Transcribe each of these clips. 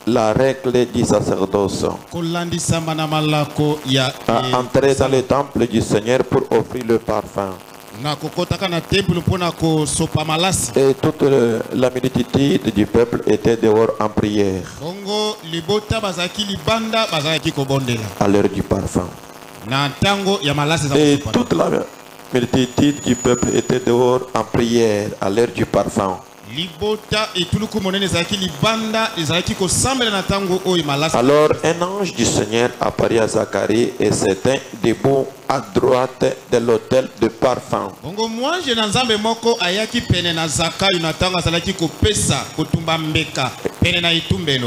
la règle du sacerdoce. À entrer dans le temple du Seigneur pour offrir le parfum. Et toute la multitude du peuple était dehors en prière à l'heure du parfum. Et toute la multitude du peuple était dehors en prière à l'heure du parfum. Alors un ange du Seigneur apparut à Zacharie et s'était debout à droite de l'autel de parfum.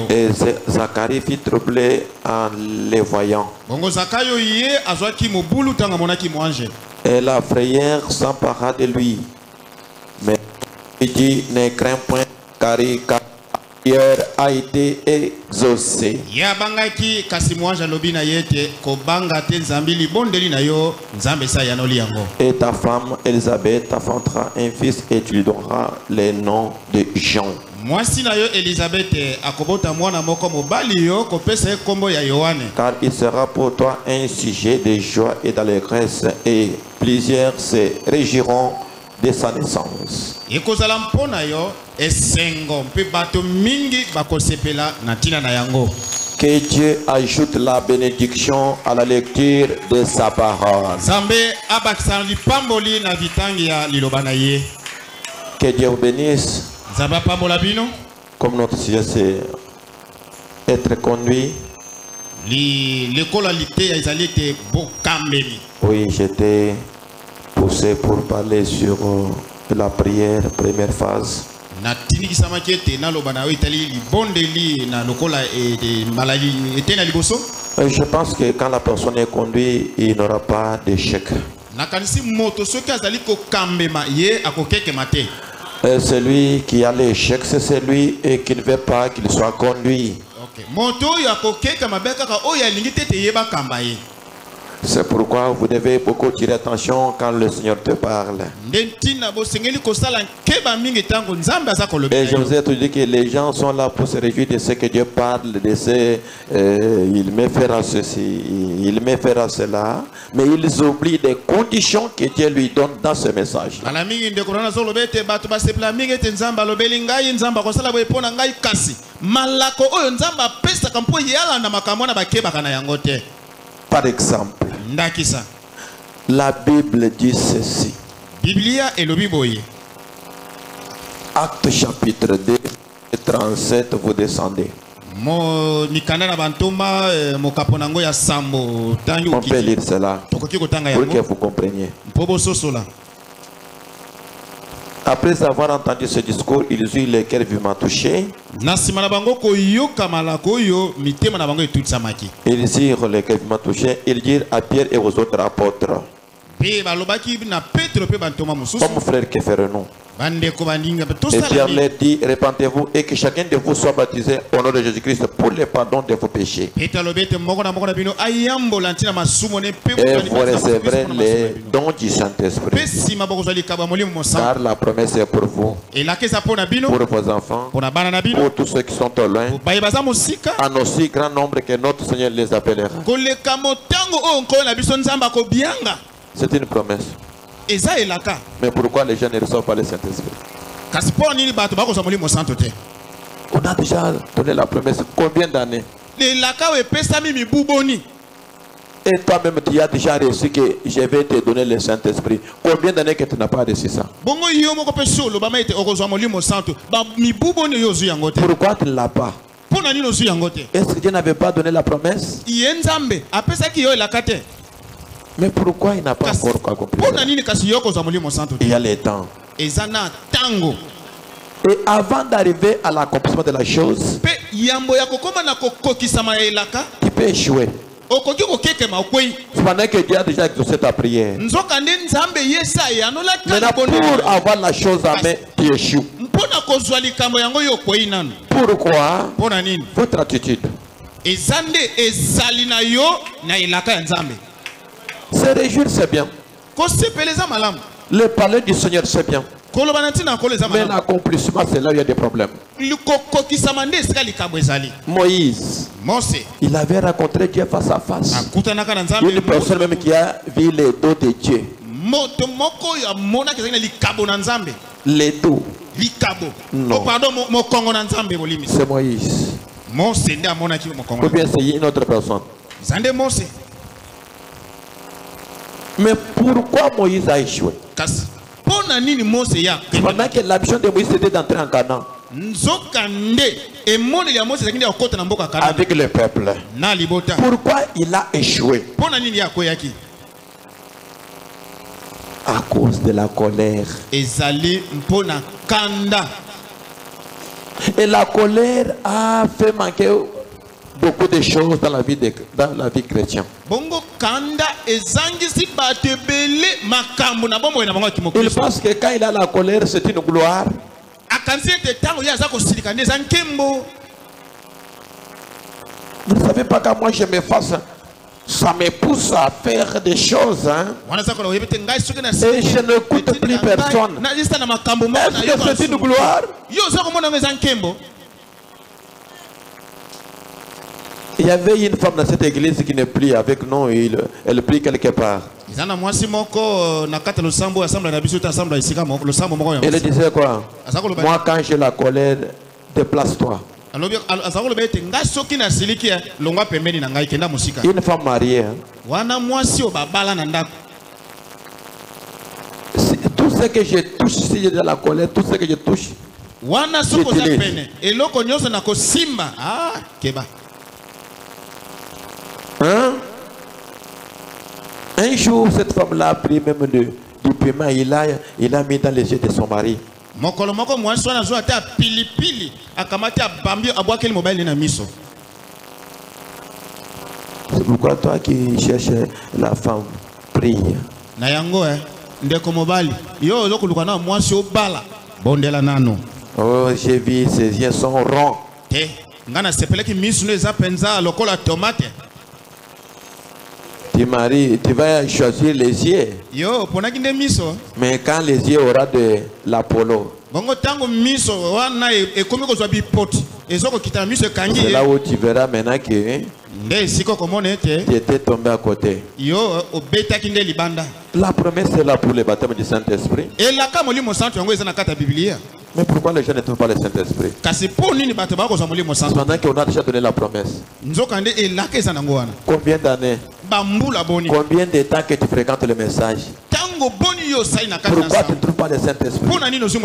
Et Zacharie fut troublé en les voyant. Et la frayeur s'empara de lui. Mais il dit, ne crains point, car prière a été exaucée. Et ta femme Elisabeth t'enfantera un fils et tu lui donneras le nom de Jean. Car il sera pour toi un sujet de joie et d'allégresse, et plusieurs se régiront de sa naissance. Que Dieu ajoute la bénédiction à la lecture de sa parole. Que Dieu vous bénisse. Comme notre sujet c'est être conduit. Oui, j'étais poussé pour parler sur la prière, première phase. Je pense que quand la personne est conduite, il n'aura pas d'échec. Celui qui a l'échec, c'est celui qui ne veut pas qu'il soit conduit. C'est pourquoi vous devez beaucoup tirer attention quand le Seigneur te parle. Et je vous ai tout dit que les gens sont là pour se réjouir de ce que Dieu parle, de ce il me fera ceci, il me fera cela, mais ils oublient des conditions que Dieu lui donne dans ce message. Par exemple, la Bible dit ceci. Acte chapitre 2, 37, vous descendez. On peut lire cela pour que vous compreniez. Après avoir entendu ce discours, ils eurent les cœurs vivement touchés. Ils eurent les cœurs vivement touchés. Ils dirent à Pierre et aux autres apôtres: Comme frères, que ferons-nous? Et Pierre leur dit: Répentez-vous et que chacun de vous soit baptisé au nom de Jésus-Christ pour le pardon de vos péchés. Et vous recevrez les dons du Saint-Esprit. Car la promesse est pour vous, pour vos enfants, pour tous ceux qui sont au loin, en aussi grand nombre que notre Seigneur les appellera. C'est une promesse. Mais pourquoi les gens ne reçoivent pas le Saint-Esprit? On a déjà donné la promesse combien d'années? Et toi-même tu as déjà reçu que je vais te donner le Saint-Esprit. Combien d'années que tu n'as pas reçu ça? Pourquoi tu ne l'as pas? Est-ce que Dieu n'avait pas donné la promesse? Mais pourquoi il n'a pas encore compris? Il y a les temps. Et avant d'arriver à l'accomplissement de la chose, tu peux échouer. Pendant que Dieu a déjà exaucé ta prière. Maintenant, pour avoir la chose à main, tu échoues. Pourquoi? Votre attitude. Se réjouir, c'est bien. Le parler du Seigneur, c'est bien. Mais l'accomplissement, c'est là où il y a des problèmes. Moïse, il avait rencontré Dieu face à face. Une personne même qui a vu les dos de Dieu. Les dos. Non. C'est Moïse. Ou bien c'est une autre personne. Mais pourquoi Moïse a échoué? Pendant que l'ambition de Moïse était d'entrer en Canaan avec le peuple. Pourquoi il a échoué? À cause de la colère. Et la colère a fait manquer beaucoup de choses dans la vie chrétienne. Il pense que quand il a la colère, c'est une gloire. Vous ne savez pas quand moi je me fasse, ça me pousse à faire des choses. Hein? Et je n'écoute plus personne. Est-ce que c'est une gloire? Il y avait une femme dans cette église qui n'est plus avec nous, elle prie quelque part. Elle disait quoi? Moi quand j'ai la colère, déplace-toi. Une femme mariée. Hein? Tout ce que je touche, si j'ai de la colère, tout ce que je touche, hein? Un jour, cette femme-là a pris même du piment, il a mis dans les yeux de son mari. C'est pourquoi toi qui cherches la femme, prie. Oh, j'ai vu ses yeux sont ronds. Tu vas choisir les yeux. Mais quand les yeux aura de l'Apollo, c'est là où tu verras maintenant que tu étais tombé à côté. La promesse est là pour le baptême du Saint-Esprit. Mais pourquoi les gens ne trouvent pas le Saint-Esprit? Pendant qu'on a déjà donné la promesse. Combien d'années? Combien de temps que tu fréquentes le message? Pourquoi tu ne trouves pas le Saint-Esprit?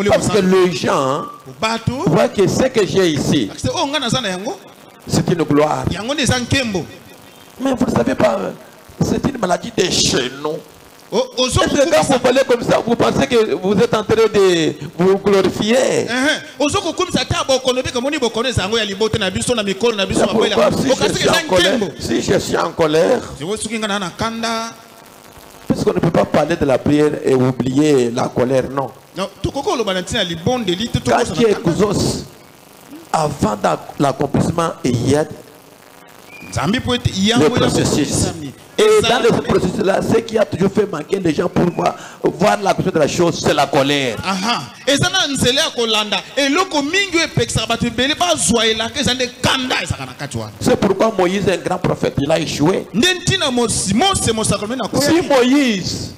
Parce que les gens voient que ce que j'ai ici, c'est une gloire. Mais vous ne savez pas, c'est une maladie de chez nous. Est-ce que quand vous parlez comme ça, vous pensez que vous êtes en train de vous glorifier? Si je suis en colère, parce qu'on ne peut pas parler de la prière et oublier la colère, non. Quand Dieu exauce, avant l'accomplissement, il y a le processus. Et dans le processus-là, ce qui a toujours fait manquer les gens pour voir la question de la chose, c'est la colère. C'est pourquoi Moïse est un grand prophète, il a échoué. Si Moïse,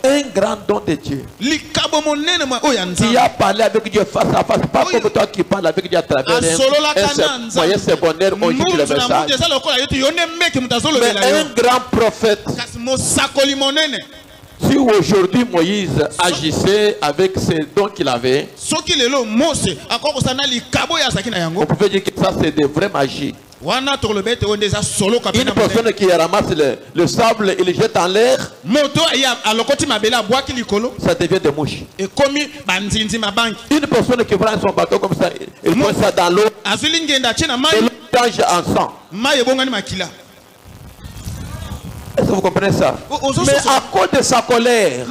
un grand don de Dieu, qui a parlé avec Dieu face à face, pas comme toi qui parles avec Dieu à travers un moyen secondaire, aujourd'hui le message. Mais un grand prophète, si aujourd'hui Moïse agissait avec ces dons qu'il avait, on pouvait dire que ça c'est de vraies magies. Une personne qui ramasse le sable et le jette en l'air, ça devient des mouches. Une personne qui prend son bateau comme ça, il met ça dans l'eau, et l'eau change en sang. Est-ce que vous comprenez ça? Mais à cause de sa colère,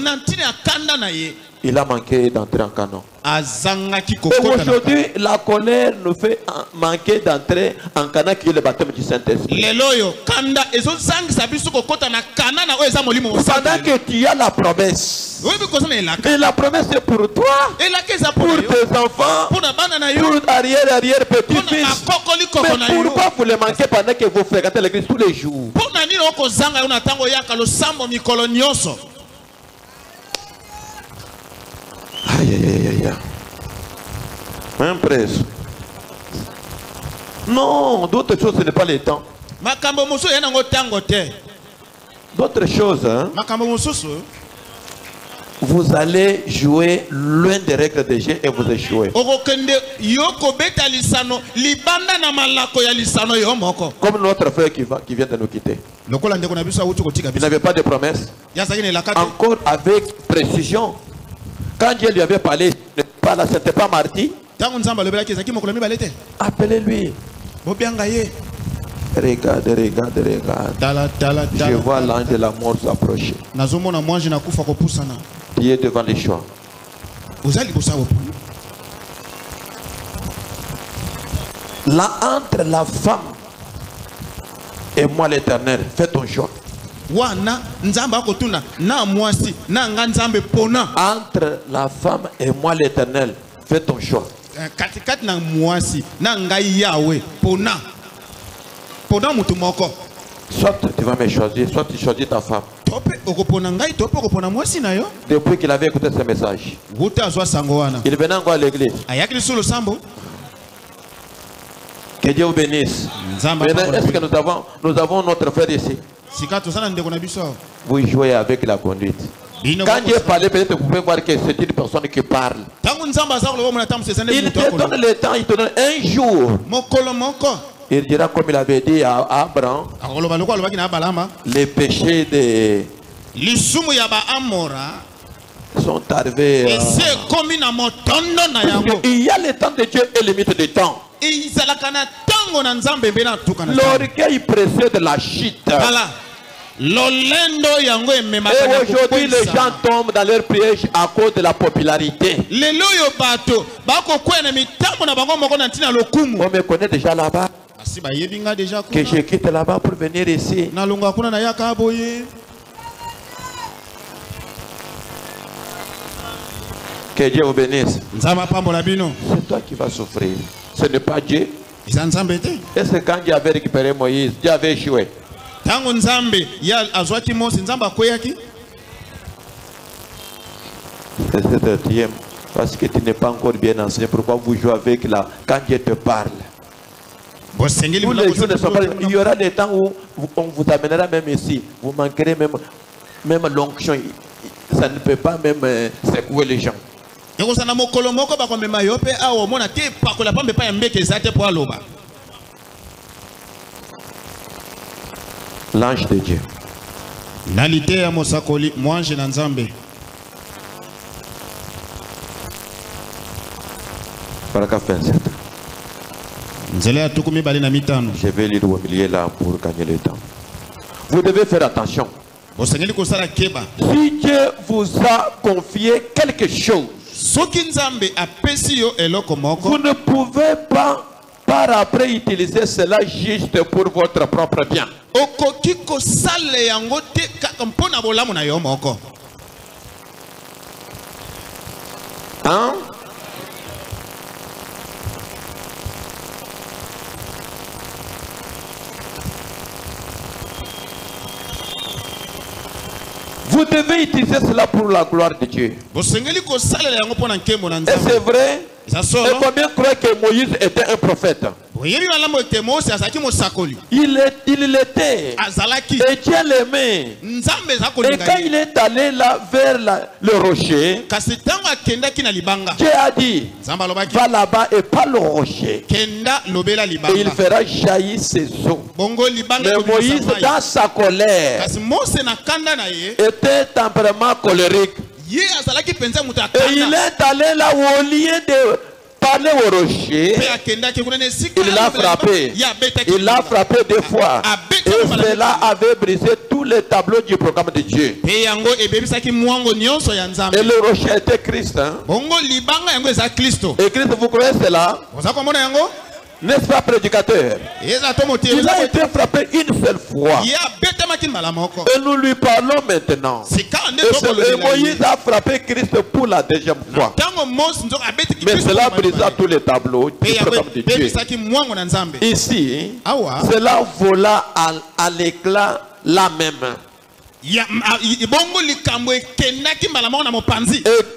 Il a manqué d'entrer en Canaan. Aujourd'hui, la colère nous fait manquer d'entrer en Canaan, qui est le baptême du Saint-Esprit. Pendant que tu as la promesse. Et la promesse est pour toi, pour tes enfants, pour arrière, petit-fils. Mais pourquoi vous le manquez pendant que vous fréquentez l'église tous les jours? Aïe, aïe, aïe, aïe. Même presse. Non, d'autres choses, ce n'est pas le temps. D'autres choses, hein? Vous allez jouer loin des règles de jeu et vous échouez. Comme notre frère qui vient de nous quitter. Il n'avait pas de promesse. Encore avec précision. Quand Dieu lui avait parlé, ce n'était pas mardi. Appelez-lui. Regarde. Je vois l'ange de la mort s'approcher. Tu es devant les choix. Là, entre la femme et moi l'Éternel, fais ton choix. Entre la femme et moi l'Éternel, fais ton choix. Soit tu vas me choisir, soit tu choisis ta femme. Depuis qu'il avait écouté ce message, il venait encore à l'église. Que Dieu vous bénisse. Est-ce que nous avons notre frère ici? Vous jouez avec la conduite. Quand Dieu parlait, peut-être vous pouvez voir que c'est une personne qui parle. Il te donne le temps, il te donne un jour. Il dira comme il avait dit à Abraham, les péchés de sont arrivés. Il y a le temps de Dieu et le limite de temps. L'orgueil précède la chute. Et aujourd'hui, les gens tombent dans leur piège à cause de la popularité. On me connaît déjà là-bas. Que je quitte là-bas pour venir ici. Que Dieu vous bénisse. C'est toi qui vas souffrir. Ce n'est pas Dieu. Est-ce que quand Dieu avait récupéré Moïse, Dieu avait échoué? Parce que tu n'es pas encore bien enseigné. Pourquoi vous jouez avec là quand Dieu te parle? Tous les jours ne sont pas. Il y aura des temps où on vous amènera même ici. Vous manquerez même l'onction. Ça ne peut pas même secouer les gens. L'ange de Dieu. Je vais lire au milieu là pour gagner le temps. Vous devez faire attention. Si Dieu vous a confié quelque chose, vous ne pouvez pas par après utiliser cela juste pour votre propre bien. Hein? Vous devez utiliser cela pour la gloire de Dieu. Et c'est vrai. Et combien croient que Moïse était un prophète? Il l'était. Et Dieu l'aimait. Et quand il est allé là vers le rocher, Dieu a dit, va là-bas et pas le rocher. Et il fera jaillir ses eaux. Mais Moïse, dans sa colère, était tempérament colérique. Et il est allé là où au lieu de parler au rocher, il l'a frappé. Il l'a frappé 2 fois. cela avait brisé tous les tableaux du programme de Dieu. Et le rocher était Christ. Hein? Et Christ, vous croyez cela? N'est-ce pas, prédicateur? Il a été frappé une seule fois. Et nous lui parlons maintenant. Et Moïse a frappé Christ pour la deuxième fois. Mais cela brisa tous les tableaux du programme de Dieu. Ici, cela vola à l'éclat la même. Et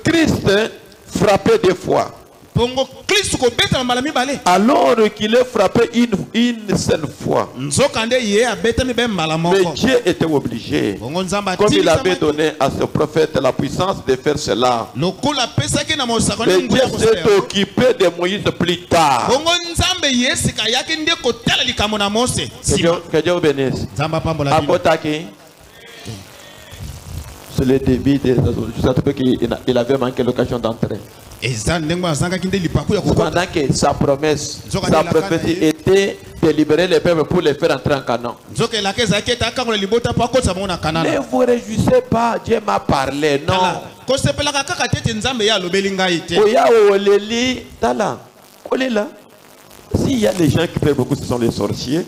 Christ frappait deux fois. Alors qu'il est frappé une seule fois. Mais Dieu était obligé, comme il avait donné à ce prophète la puissance de faire cela. Mais Dieu s'est occupé de Moïse plus tard. Que Dieu vous bénisse. C'est le début des il avait manqué l'occasion d'entrer. Pendant que sa promesse, sa prophétie était de libérer les peuples pour les faire entrer en Canaan. Ne vous réjouissez pas, Dieu m'a parlé, non. S'il y a des gens qui perdent beaucoup, ce sont les sorciers.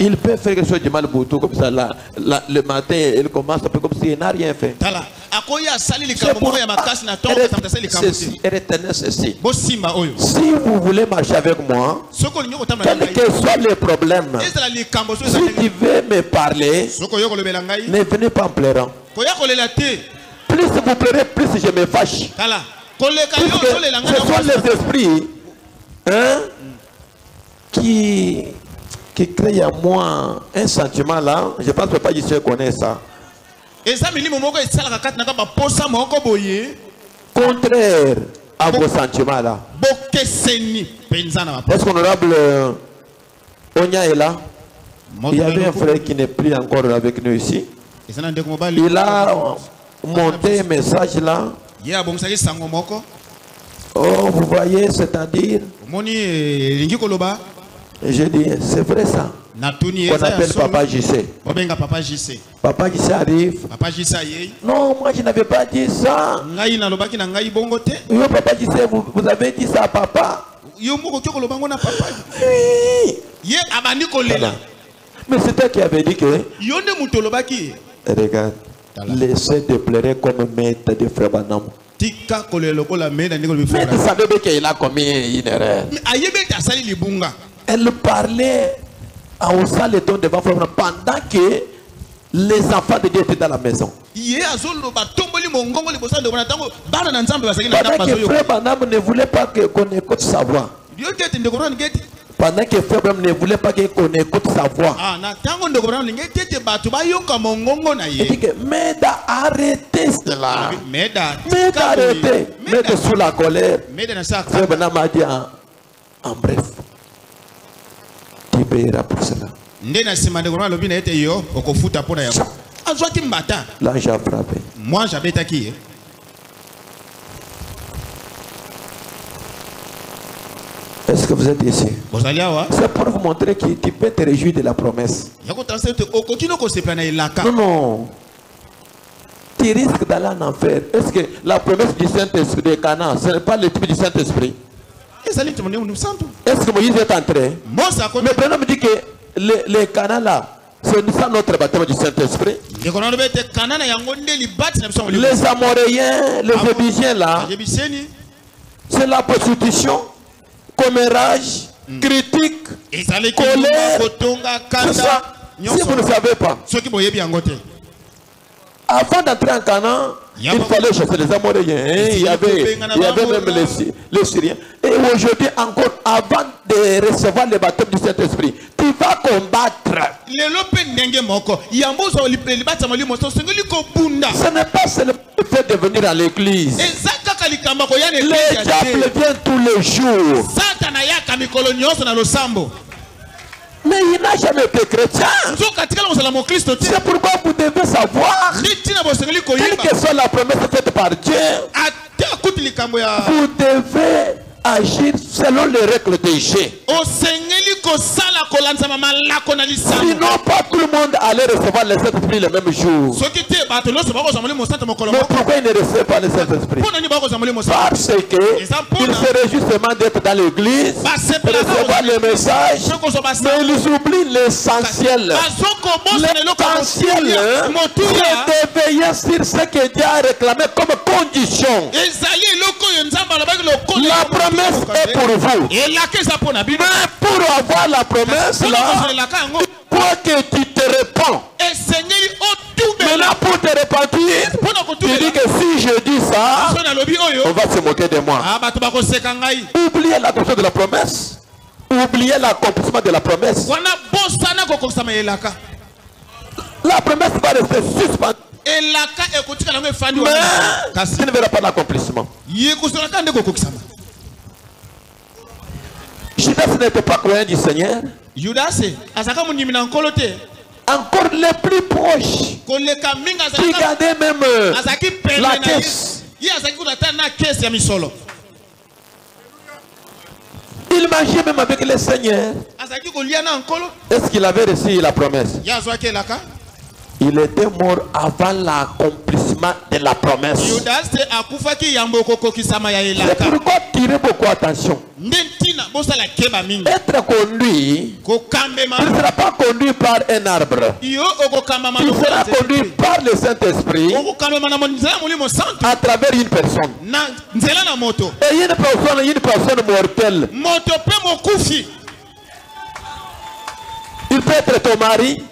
Il peut faire quelque chose de mal pour tout, comme ça, le matin, il commence un peu comme s'il n'a rien fait. Si vous voulez marcher avec moi, quels que soient les problèmes, si tu veux me parler, ne venez pas en pleurant. Plus vous pleurez, plus je me fâche. Ce sont les esprits qui crée à moi un sentiment là. Je pense que pas ici connaît ça. Contraire à vos sentiments là. Est-ce qu'honorable Onya est là? Il y avait un frère qui n'est plus encore avec nous ici. Il a monté un message là. Oh, vous voyez, c'est-à-dire. Et je dis, c'est vrai ça. On appelle Papa JC. Papa JC arrive. Non, moi je n'avais pas dit ça. Yo, Papa JC, vous avez dit ça à papa. Voilà. Mais c'est toi qui avais dit que. Regarde, laissez de pleurer comme maître de frère Banam. Mais tu savais bien qu'il a commis une erreur. Elle parlait au salon devant pendant que les enfants de Dieu étaient dans la maison. Pendant que frère Banam ne voulait pas qu'on écoute sa voix. Pendant que frère Banam ne voulait pas qu'on écoute sa voix. Il dit que Meda, arrêtez cela. Meda, arrêtez. Meda sous la colère. Frère Banam a dit en bref. Tu payeras pour cela. L'ange a frappé. Moi j'avais taqué. Est-ce que vous êtes ici? C'est pour vous montrer que tu peux te réjouir de la promesse. Non, non. Tu risques d'aller en enfer. Est-ce que la promesse du Saint-Esprit de Canaan, ce n'est pas le type du Saint-Esprit? Est-ce que Moïse est entré? Mais Branham me dit que les Canaan là, c'est ça notre baptême du Saint-Esprit. Les Amoréens, les Jébusiens là, c'est la prostitution, commérage, critique, colère. C'est ça. Si vous ne savez pas. Avant d'entrer en Canaan, il fallait chasser les Amoréens. Il y avait même les Syriens. Et aujourd'hui encore, avant de recevoir le baptême du Saint-Esprit, tu vas combattre. Ce n'est pas seulement le fait de venir à l'église. Les diables viennent tous les jours. Mais il n'a jamais été chrétien. C'est pourquoi vous devez savoir, quelle que soit la promesse faite par Dieu, vous devez agir selon les règles des jeux. Sinon, pas tout le monde allait recevoir le Saint-Esprit le même jour. Mais pourquoi ils ne reçoivent pas le Saint-Esprit? Parce qu'ils se réjouissent seulement d'être dans l'église, recevoir le message, mais ils oublient l'essentiel. L'essentiel, c'est de veiller sur ce que Dieu a réclamé comme condition. La promesse est pour vous. Mais pour avoir la promesse là, quoi que tu te répands. Maintenant pour te repentir, tu dis que si je dis ça, on va se moquer de moi. Oubliez l'adoption de la promesse. Oubliez l'accomplissement de la promesse. La promesse va rester suspendue. Mais tu ne verras pas l'accomplissement. Judas n'était pas croyant du Seigneur. Encore les plus proches qui gardaient même la caisse. Il mangeait même avec le Seigneur. Est-ce qu'il avait reçu la promesse? Il était mort avant l'accomplissement de la promesse. C'est pourquoi tirez beaucoup attention. Être conduit, il ne sera pas conduit par un arbre. Il sera conduit par le Saint-Esprit à travers une personne. Et une personne mortelle. Il peut être ton mari,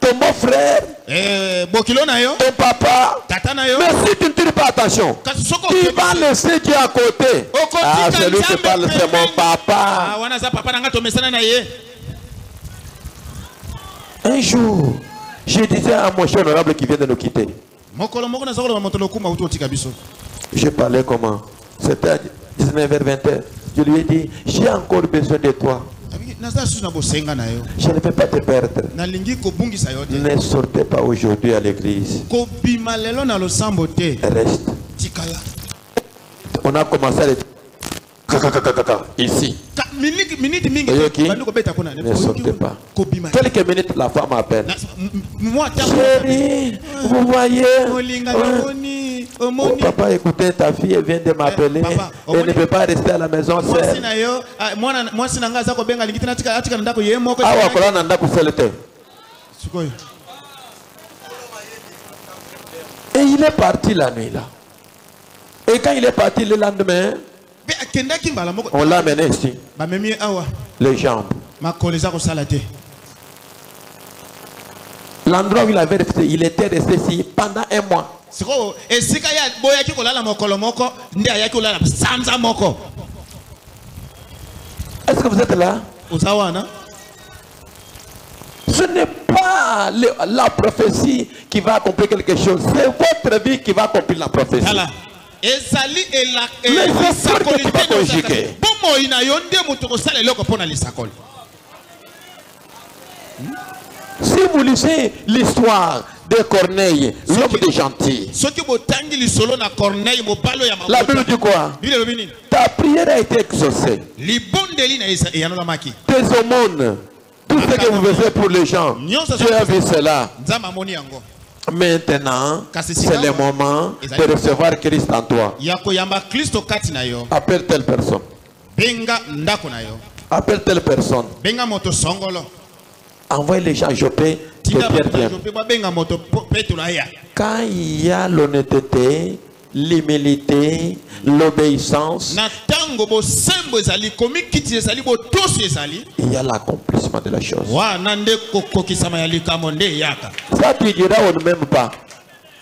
ton beau-frère, ton papa. Mais si tu ne tires pas attention, tu vas laisser Dieu à côté. Ah, celui qui parle, c'est mon papa. Un jour, je disais à mon cher honorable qui vient de nous quitter. Je parlais comment? C'était à 19h20. Je lui ai dit, j'ai encore besoin de toi. Je ne vais pas te perdre. Ne sortez pas aujourd'hui à l'église. Reste. On a commencé à le ici. Ne sortez pas. Quelques minutes, la femme m'appelle. Chérie, vous voyez, oh, papa, écoutez, ta fille vient de m'appeler. Elle ne peut pas rester à la maison seule. Et il est parti la nuit là. Et quand il est parti le lendemain, on l'a amené ici. Les jambes. L'endroit où il avait resté, il était resté ici pendant un mois. Est-ce que vous êtes là? Ce n'est pas la prophétie qui va accomplir quelque chose. C'est votre vie qui va accomplir la prophétie. Les efforts que tu vas conjuguer. Si vous lisez l'histoire de Corneille, l'homme de gentil, la Bible dit quoi? Ta prière a été exaucée. Tes aumônes, tout ce que vous faisiez pour les gens, Dieu a vu cela. Maintenant, c'est le moment de recevoir Christ en toi. Appelle telle personne. Appelle telle personne. Envoie les gens Jopé. Quand il y a l'honnêteté, l'humilité, l'obéissance, il y a l'accomplissement de la chose. Ça, tu diras on ne m'aime pas.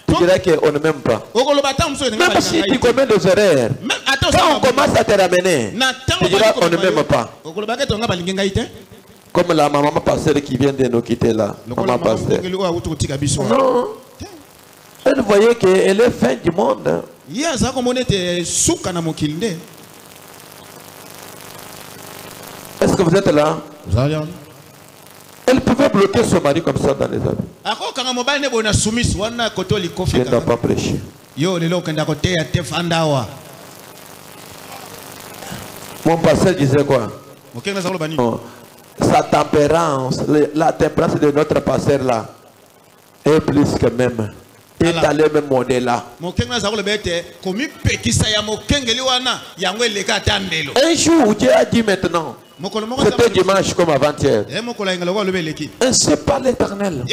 Tu diras qu'on ne m'aime pas. Même si tu commets des erreurs, quand on commence à te ramener, tu diras on ne m'aime pas. Comme la maman pasteur qui vient de nous quitter là. Maman pasteur. Non. Elle voyait qu'elle est fin du monde. Est-ce que vous êtes là? Elle pouvait bloquer son mari comme ça dans les habits. Elle n'a pas prêché. Mon pasteur disait quoi? Sa tempérance, la tempérance de notre pasteur là est plus que même. Et d'aller même au-delà. Un jour, Dieu a dit maintenant. C'était dimanche comme avant-hier. Ainsi parle l'Éternel.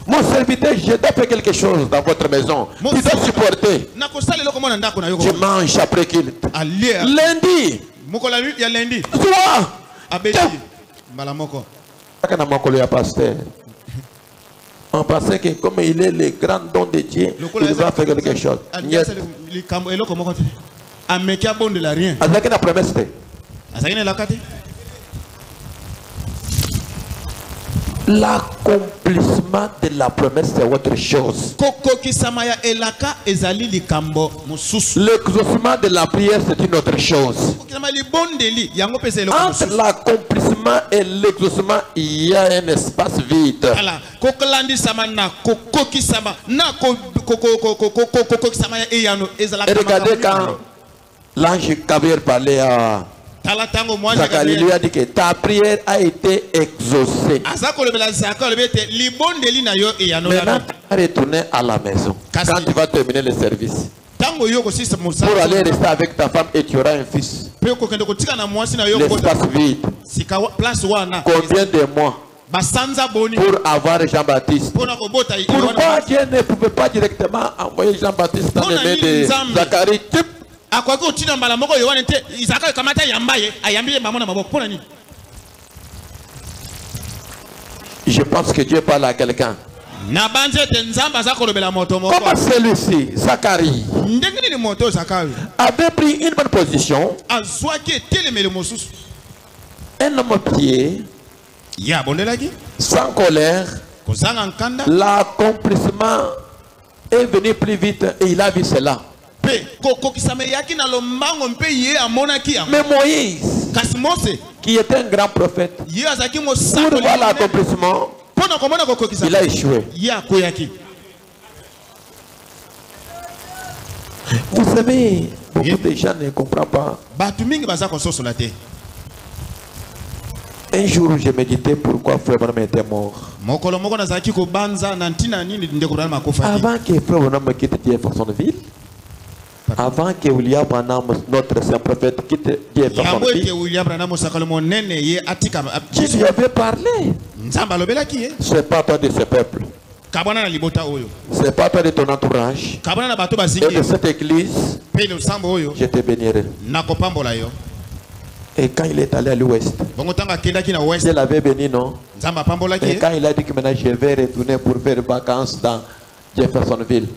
Mon serviteur, je dois faire quelque chose dans votre maison. Tu dois supporter. Je mange après qu'il. Lundi. On pensait que comme il est le grand don de Dieu, il va faire quelque chose. L'accomplissement de la promesse c'est autre chose. L'exaucement de la prière c'est une autre chose. Entre l'accomplissement et l'exaucement, il y a un espace vide. Et regardez quand l'ange Gabriel parlait à Zacharie, lui a dit que ta prière a été exaucée. Maintenant, tu vas retourner à la maison. Quand tu vas terminer le service, pour aller rester avec ta femme et tu auras un fils. L'espace vide. Combien de mois pour avoir Jean-Baptiste? Pourquoi Dieu ne pouvait pas directement envoyer Jean-Baptiste dans les mains de Zacharie? Je pense que Dieu parle à quelqu'un. Comment celui-ci, Zacharie, avait pris une bonne position, un homme pied, sans colère, l'accomplissement est venu plus vite et il a vu cela. Mais Moïse, qui était un grand prophète, pour voir l'accomplissement, il a échoué. Vous savez, beaucoup de gens ne comprennent pas. Un jour, je méditais pourquoi Frère Branham était mort. Avant que Frère Branham quitte Jeffersonville, avant que William Branham, notre saint prophète, quitte Jeffersonville, je lui avais parlé. Ce n'est pas toi de ce peuple. Ce n'est pas toi de ton entourage. Et de cette église, je te bénirai. Et quand il est allé à l'ouest, il l'avait béni, non? Et quand il a dit que maintenant je vais retourner pour faire vacances dans Jeffersonville,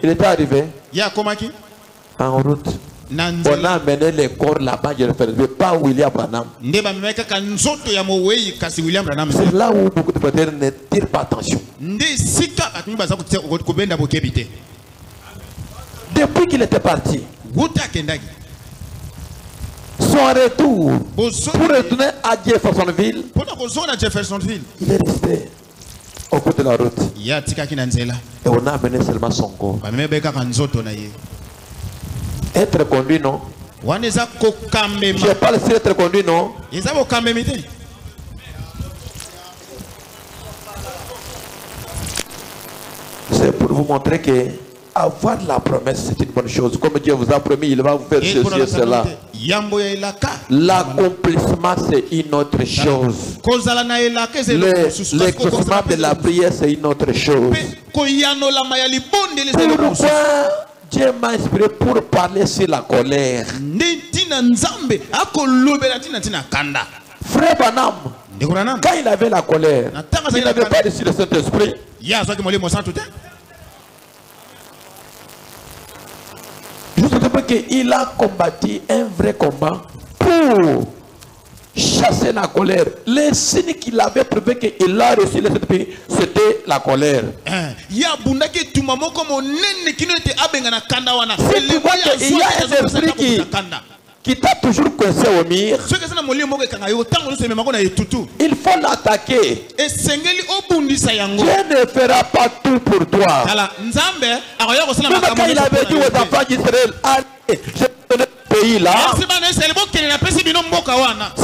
il était arrivé en route. On a amené les corps là-bas, pas William Branham. C'est là où beaucoup de personnes ne tirent pas attention. Depuis qu'il était parti, son retour pour retourner à Jeffersonville, il est resté au bout de la route. Et on a amené seulement son corps. Être conduit, non? Je parle si être conduit, non? C'est pour vous montrer que avoir la promesse, c'est une bonne chose. Comme Dieu vous a promis, il va vous faire ceci et cela. L'accomplissement, c'est une autre chose. L'exaucement de la prière, c'est une autre chose. Pourquoi Dieu m'a inspiré pour parler sur la colère? Frère Branham, quand il avait la colère, il n'avait pas reçu le Saint-Esprit. Il a combattu un vrai combat pour chasser la colère. Les signes qu'il avait prouvé qu'il a reçu le Saint-Esprit, c'était la colère. Il y a un esprit qui t'a toujours coincé au mur, il faut l'attaquer. Dieu ne fera pas tout pour toi. Même quand il avait dit aux enfants d'Israël, allez, je vais donner le pays là, ce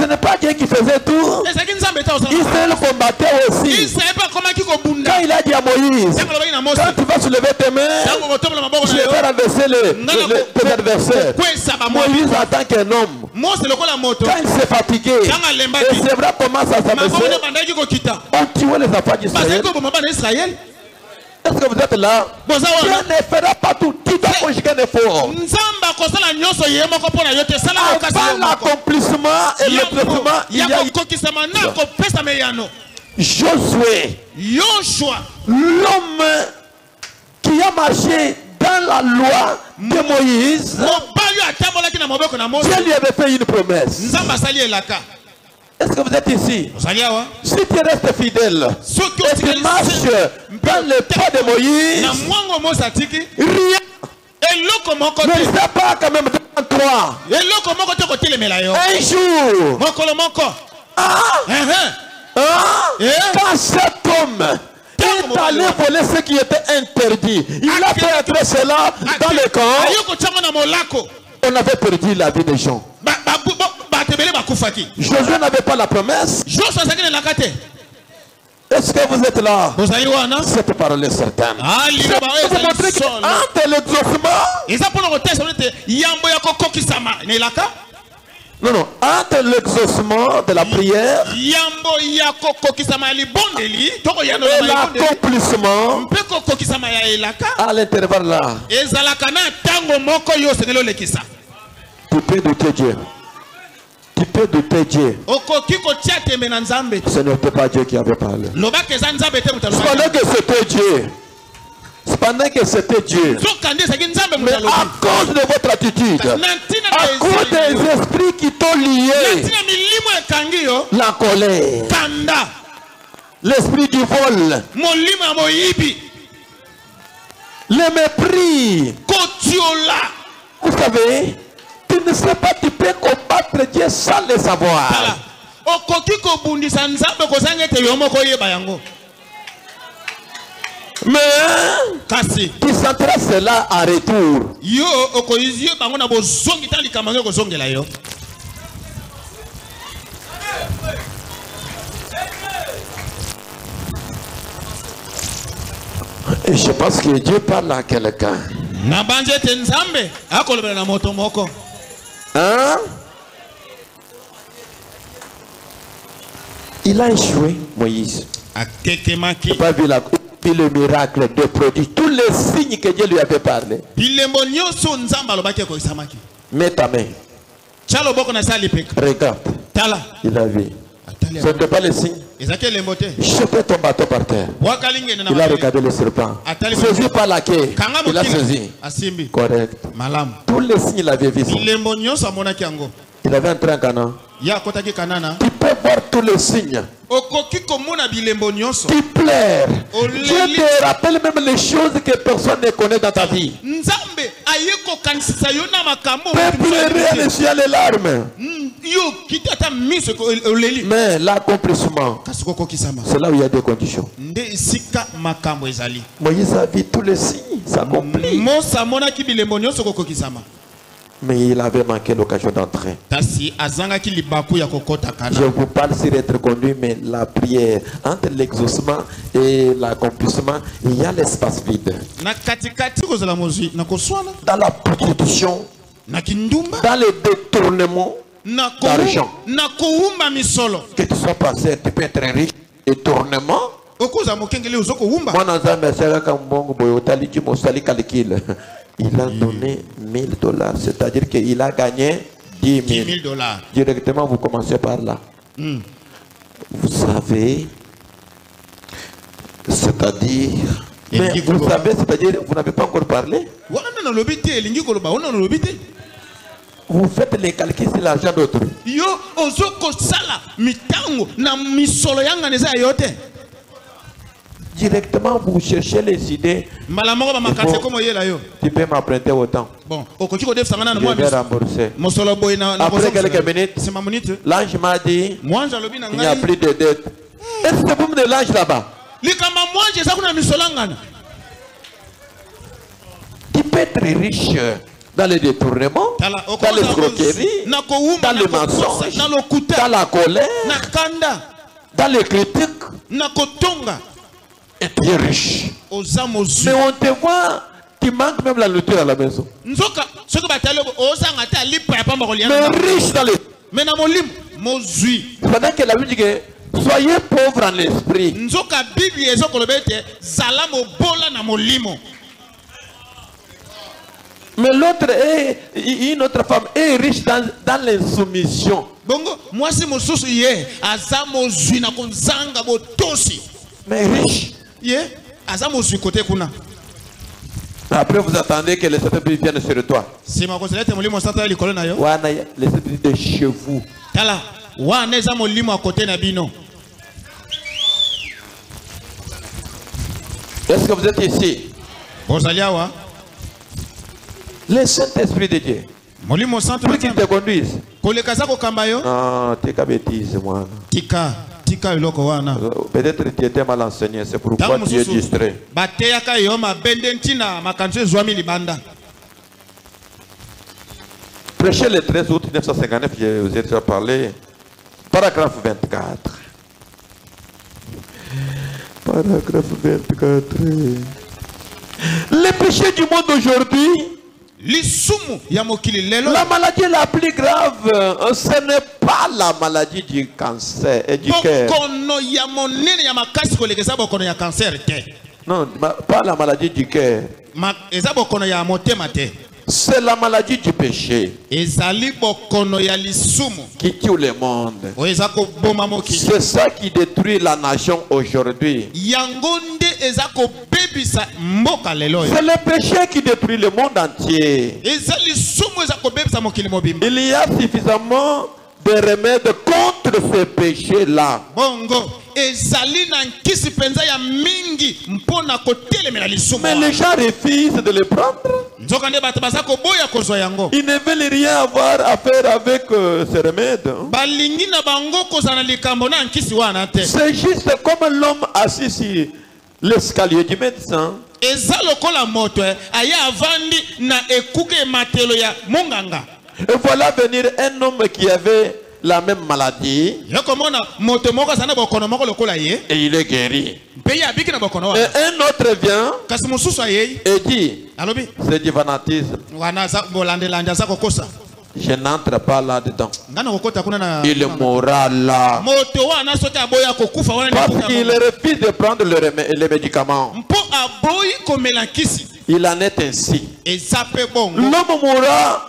n'est pas Dieu qui faisait tout. Israël combattait aussi. Quand il a dit à Moïse, quand tu vas soulever tes mains, je vais renverser tes adversaires. Moïse en tant qu'un homme, quand il s'est fatigué, et c'est vrai comment ça s'abaissait, on tuait les enfants d'Israël. Est-ce que vous êtes là? Dieu ne fera pas tout. Tu dois conjuguer un effort. Avant l'accomplissement et le traitement, il y a Josué, l'homme qui a marché dans la loi de Moïse. Dieu lui avait fait une promesse. Est-ce que vous êtes ici? Si tu restes fidèle et tu marches dans le pas de Moïse, rien ne sera pas quand même dans toi. Un jour, quand cet homme est allé voler ce qui était interdit, il a fait entrer cela dans le camp, on avait perdu la vie des gens. Josué n'avait pas la promesse. Est-ce que vous êtes là? Cette parole est certaine. C'est pour vous montrer qu'entre l'exaucement, non, entre l'exaucement de la prière et l'accomplissement, à l'intervalle là, tu peux douter Dieu. Tu peux douter Dieu. Ce n'était pas Dieu qui avait parlé. Cependant que c'était Dieu. Cependant que c'était Dieu. Mais à cause de votre attitude, à cause des esprits qui t'ont lié, la colère, l'esprit du vol, le mépris, vous savez, tu ne sais pas, tu peux combattre Dieu sans le savoir. Mais tu sentiras cela en retour. Et je pense que Dieu parle à quelqu'un. Hein? Il a échoué, Moïse. Il n'a pas vu le miracle de produits, tous les signes que Dieu lui avait parlé. Mets ta main. Regarde. Il a vu. Ce n'était pas le signe. Jetez ton bateau par terre. Il a regardé le serpent. Saisi par la quai. Il a saisi. Correct. Tous les signes il avait vu. Il avait entré en Canaan. Tu peux voir tous les signes. Tu plaire. Dieu te rappelle même les choses que personne ne connaît dans ta vie. Tu pleurer les yeux les larmes. Mais l'accomplissement, c'est là où il y a des conditions. Moïse a vu tous les signes s'accomplir. Mais il avait manqué l'occasion d'entrer. Je vous parle sur être conduit, mais la prière, entre l'exaucement et l'accomplissement, il y a l'espace vide. Dans la prostitution, dans les détournements d'argent, que tu sois passé, tu peux être riche. Détournement. Il a donné $1000, c'est-à-dire qu'il a gagné 10 000 $. Directement, vous commencez par là. Vous savez, c'est-à-dire, mais vous savez, c'est-à-dire, vous n'avez pas encore parlé. Vous faites les calculs sur l'argent d'autrui. directement vous cherchez les idées. Tu peux m'emprunter autant. Bon, je vais rembourser. Après quelques minutes, l'ange m'a dit il n'y a plus de dette. Est-ce que vous me de l'ange là-bas? Tu peux être riche dans les détournements, dans les escroqueries, dans les mensonges, dans la colère, dans les critiques. Et tu es riche. Mais on te voit, tu manques même la nourriture à la maison. Mais riche dans les... Pendant que la Bible dit que soyez pauvres en esprit. Mais l'autre est, une autre femme est riche dans l'insoumission. Mais riche. Après vous attendez que les Saint-Esprit viennent sur toi. Les Saint-Esprit de chez vous. Est-ce que vous êtes ici? Le Saint-Esprit de Dieu. Pour qu'il te conduise. Non, t'es qu'à bêtise, moi. Peut-être que tu étais mal enseigné, c'est pourquoi tu es distrait. Prêchez le 13 août 1959, je vous ai déjà parlé. Paragraphe 24. Paragraphe 24. Les péchés du monde aujourd'hui. La maladie la plus grave, ce n'est pas la maladie du cancer et du cœur. Non, pas la maladie du cœur. C'est la maladie du péché qui tue le monde. C'est ça qui détruit la nation aujourd'hui. C'est le péché qui détruit le monde entier. Il y a suffisamment de remèdes contre ce péché-là. Mais les gens refusent de le prendre. Ils ne veulent rien avoir à faire avec ces remèdes. C'est juste comme l'homme assis sur l'escalier du médecin. Et voilà venir un homme qui avait la même maladie. Et il est guéri. Et un autre vient et dit, c'est du fanatisme. Je n'entre pas là-dedans. Il mourra là. Parce qu'il refuse de prendre les médicaments. Il en est ainsi. L'homme mourra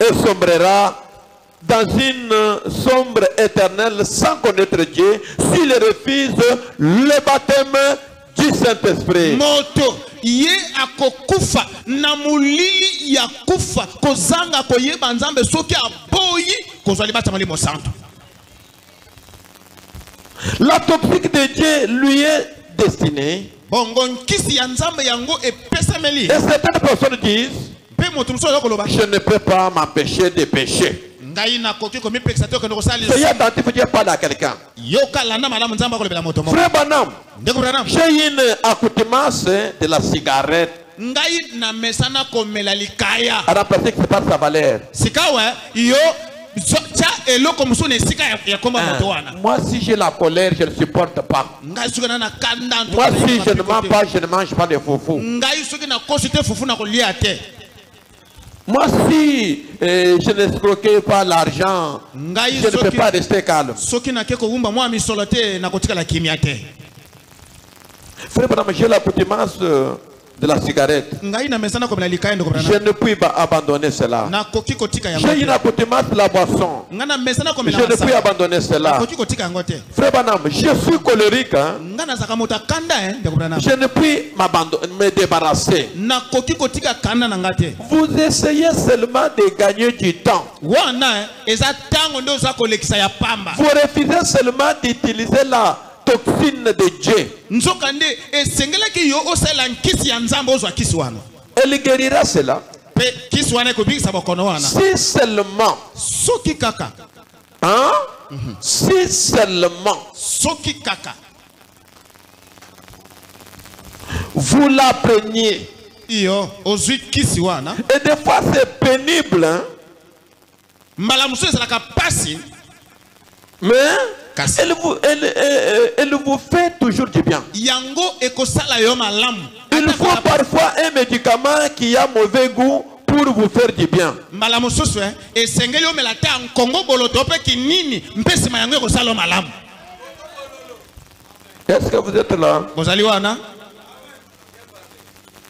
et sombrera dans une sombre éternelle sans connaître Dieu s'il refuse le baptême du Saint-Esprit. Moto ye akokufa na mulili ya kufa kozanga koyeba nzambe soki aboyi kozali batamali mo santo. La toxique de Dieu lui est destinée. Bongo nkisi ya nzambe yango epesameli. Et certaines personnes disent, je ne peux pas m'empêcher de pécher. Soyez attentif, Dieu parle à quelqu'un. Frère Branham, j'ai une accoutumance de la cigarette. À remplacer que c'est pas sa valeur. Moi si j'ai la colère, je ne supporte pas. Moi si je ne mens pas, je ne mange pas de foufou. Moi si je n'escroquais pas l'argent, je ne peux pas rester calme. Frère Branham, j'ai l'accoutumance de la cigarette. Je ne puis pas abandonner cela. J'ai une accoutumance de la boisson. Je ne puis abandonner cela. Frère Branham, je suis colérique. Je ne puis me débarrasser. Vous essayez seulement de gagner du temps. Vous refusez seulement d'utiliser toxine de Dieu. Elle guérira cela. Si seulement. Hein? Si seulement. Vous l'appreniez. Et des fois c'est pénible. Hein? Mais elle vous fait toujours du bien. Il faut parfois un médicament qui a mauvais goût pour vous faire du bien. Est-ce que vous êtes là?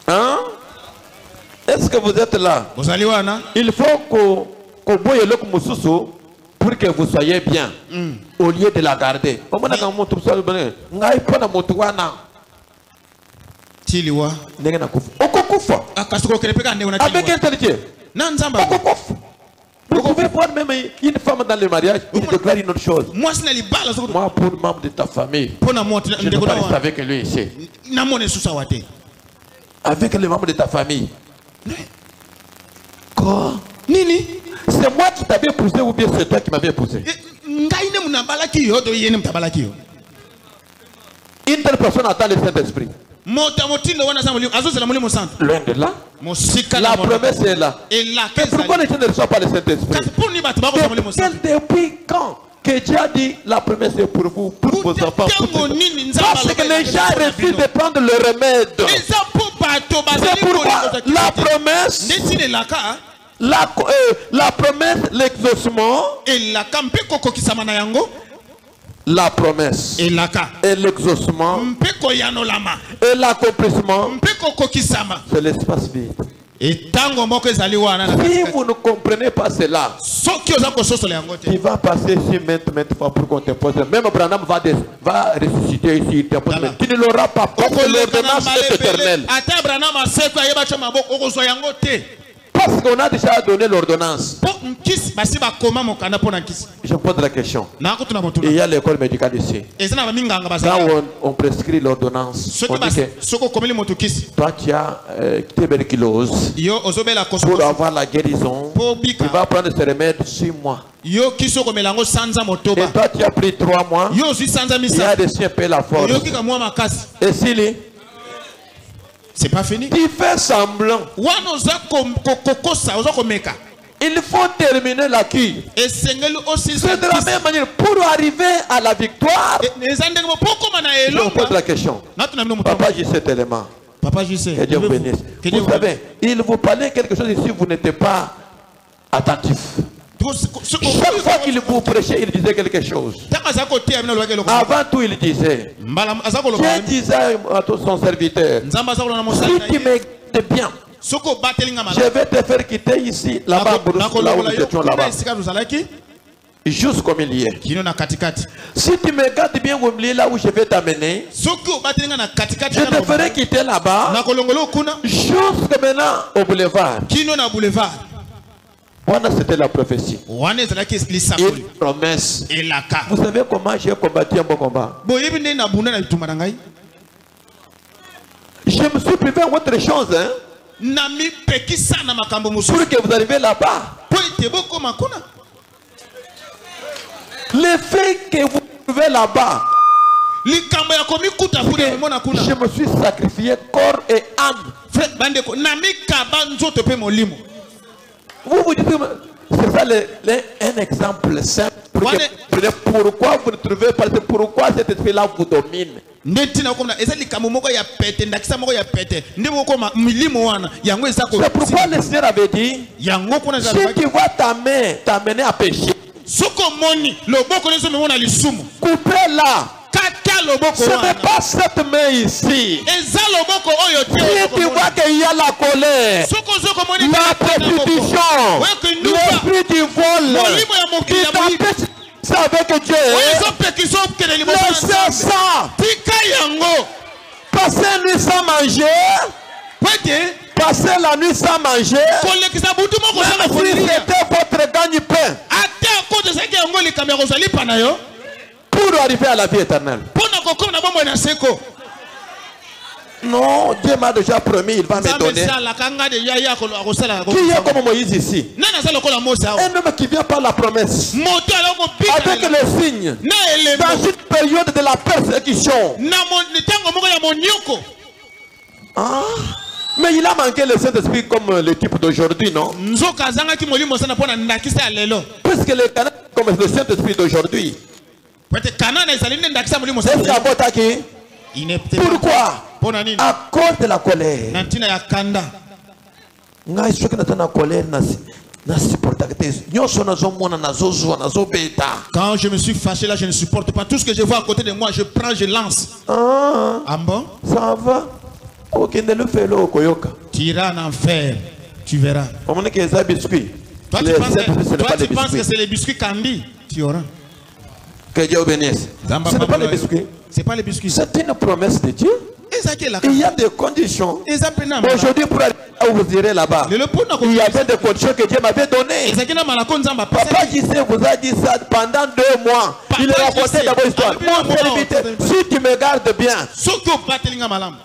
Hein? Est-ce que vous êtes là? Il faut qu'on boye le kumususu pour que vous soyez bien au lieu de la garder. Avec intelligence. Vous pouvez voir même une femme dans le mariage, il déclare une autre chose. Moi, pour membre de ta famille, je ne peux pas rester avec lui ici. Avec les membres de ta famille. Quoi? Nini? C'est moi qui t'avais épousé ou bien c'est toi qui m'avais épousé? Une telle personne attend le Saint-Esprit. Loin de là. La promesse est là. Mais pourquoi les gens ne reçoivent pas le Saint-Esprit? Depuis quand que Dieu a dit la promesse est pour vous, pour vos enfants? Parce que les gens refusent de prendre le remède. C'est pourquoi la promesse, la promesse, l'exaucement, la promesse et l'exaucement et l'accomplissement, c'est l'espace vide. Si vous ne comprenez pas cela, tu vas passer ici maintes fois pour qu'on te pose. Même Branham va ressusciter ici. Tu ne l'auras pas parce que l'ordonnance est éternelle. Parce qu'on a déjà donné l'ordonnance. Je pose la question. Il y a l'école médicale ici. Quand on prescrit l'ordonnance, on dit que toi tu as tuberculose. Pour avoir la guérison, tu vas prendre ce remède 6 mois. Et toi tu as pris 3 mois. Il y a des siens la force. Et s'il c'est pas fini. Tu fais semblant. Il faut terminer la cure. C'est de la même manière. Pour arriver à la victoire, je pose la question. Papa, j'ai cet élément. Papa, je sais. Que Dieu vous bénisse. Vous savez, il vous parlait quelque chose ici, vous n'étiez pas attentif. Chaque fois qu'il vous prêchait, il disait quelque chose. Avant tout, il disait, Dieu disait à son serviteur, si tu m'aides bien, je vais te faire quitter ici, là-bas, là où nous étions là-bas. Juste comme il y est. Si tu me gardes bien au milieu là où je vais t'amener, je te ferai quitter là-bas, jusque maintenant au boulevard. C'était la prophétie. Une promesse. Vous savez comment j'ai combattu un bon combat? Je me suis privé autre chose. Hein? Pour que vous arriviez là-bas. Le fait que vous trouvez là-bas, je me suis sacrifié corps et âme. Vous vous dites, c'est ça un exemple simple. Pourquoi vous ne trouvez pas, pourquoi cet esprit-là vous domine? C'est pourquoi le Seigneur avait dit, si tu vois ta main t'amener à pécher, coupez-la. Ce n'est pas cette main ici. Si tu vois qu'il y a la colère, la prostitution, l'esprit du vol, qui t'empêche avec Dieu, laissez ça. Passez la nuit sans manger. Passer la nuit sans manger. Même si c'était votre gagne-pain. Pour arriver à la vie éternelle. Non, Dieu m'a déjà promis, il va me donner. Qui est comme Moïse ici? Un homme qui vient par la promesse, avec les signes, dans une période de la persécution. Ah, mais il a manqué le Saint-Esprit comme l'équipe d'aujourd'hui, non? Puisque les Canadiens comme le Saint-Esprit d'aujourd'hui. Pourquoi? À cause de la colère. Quand je me suis fâché là, je ne supporte pas. Tout ce que je vois à côté de moi, je prends, je lance. Ah bon? Ça va. Tu iras en enfer. Tu verras. Toi, tu penses que c'est les biscuits Candy? Tu auras. Que Dieu bénisse. Ce n'est pas les biscuits. C'est pas les biscuits. C'est une promesse de Dieu. Il y a des conditions. Aujourd'hui, pour aller où vous irez là-bas, il y avait des conditions que Dieu m'avait données. Papa qui vous a dit ça pendant 2 mois. Il a raconté d'abord l'histoire. Mon serviteur, si tu me gardes bien,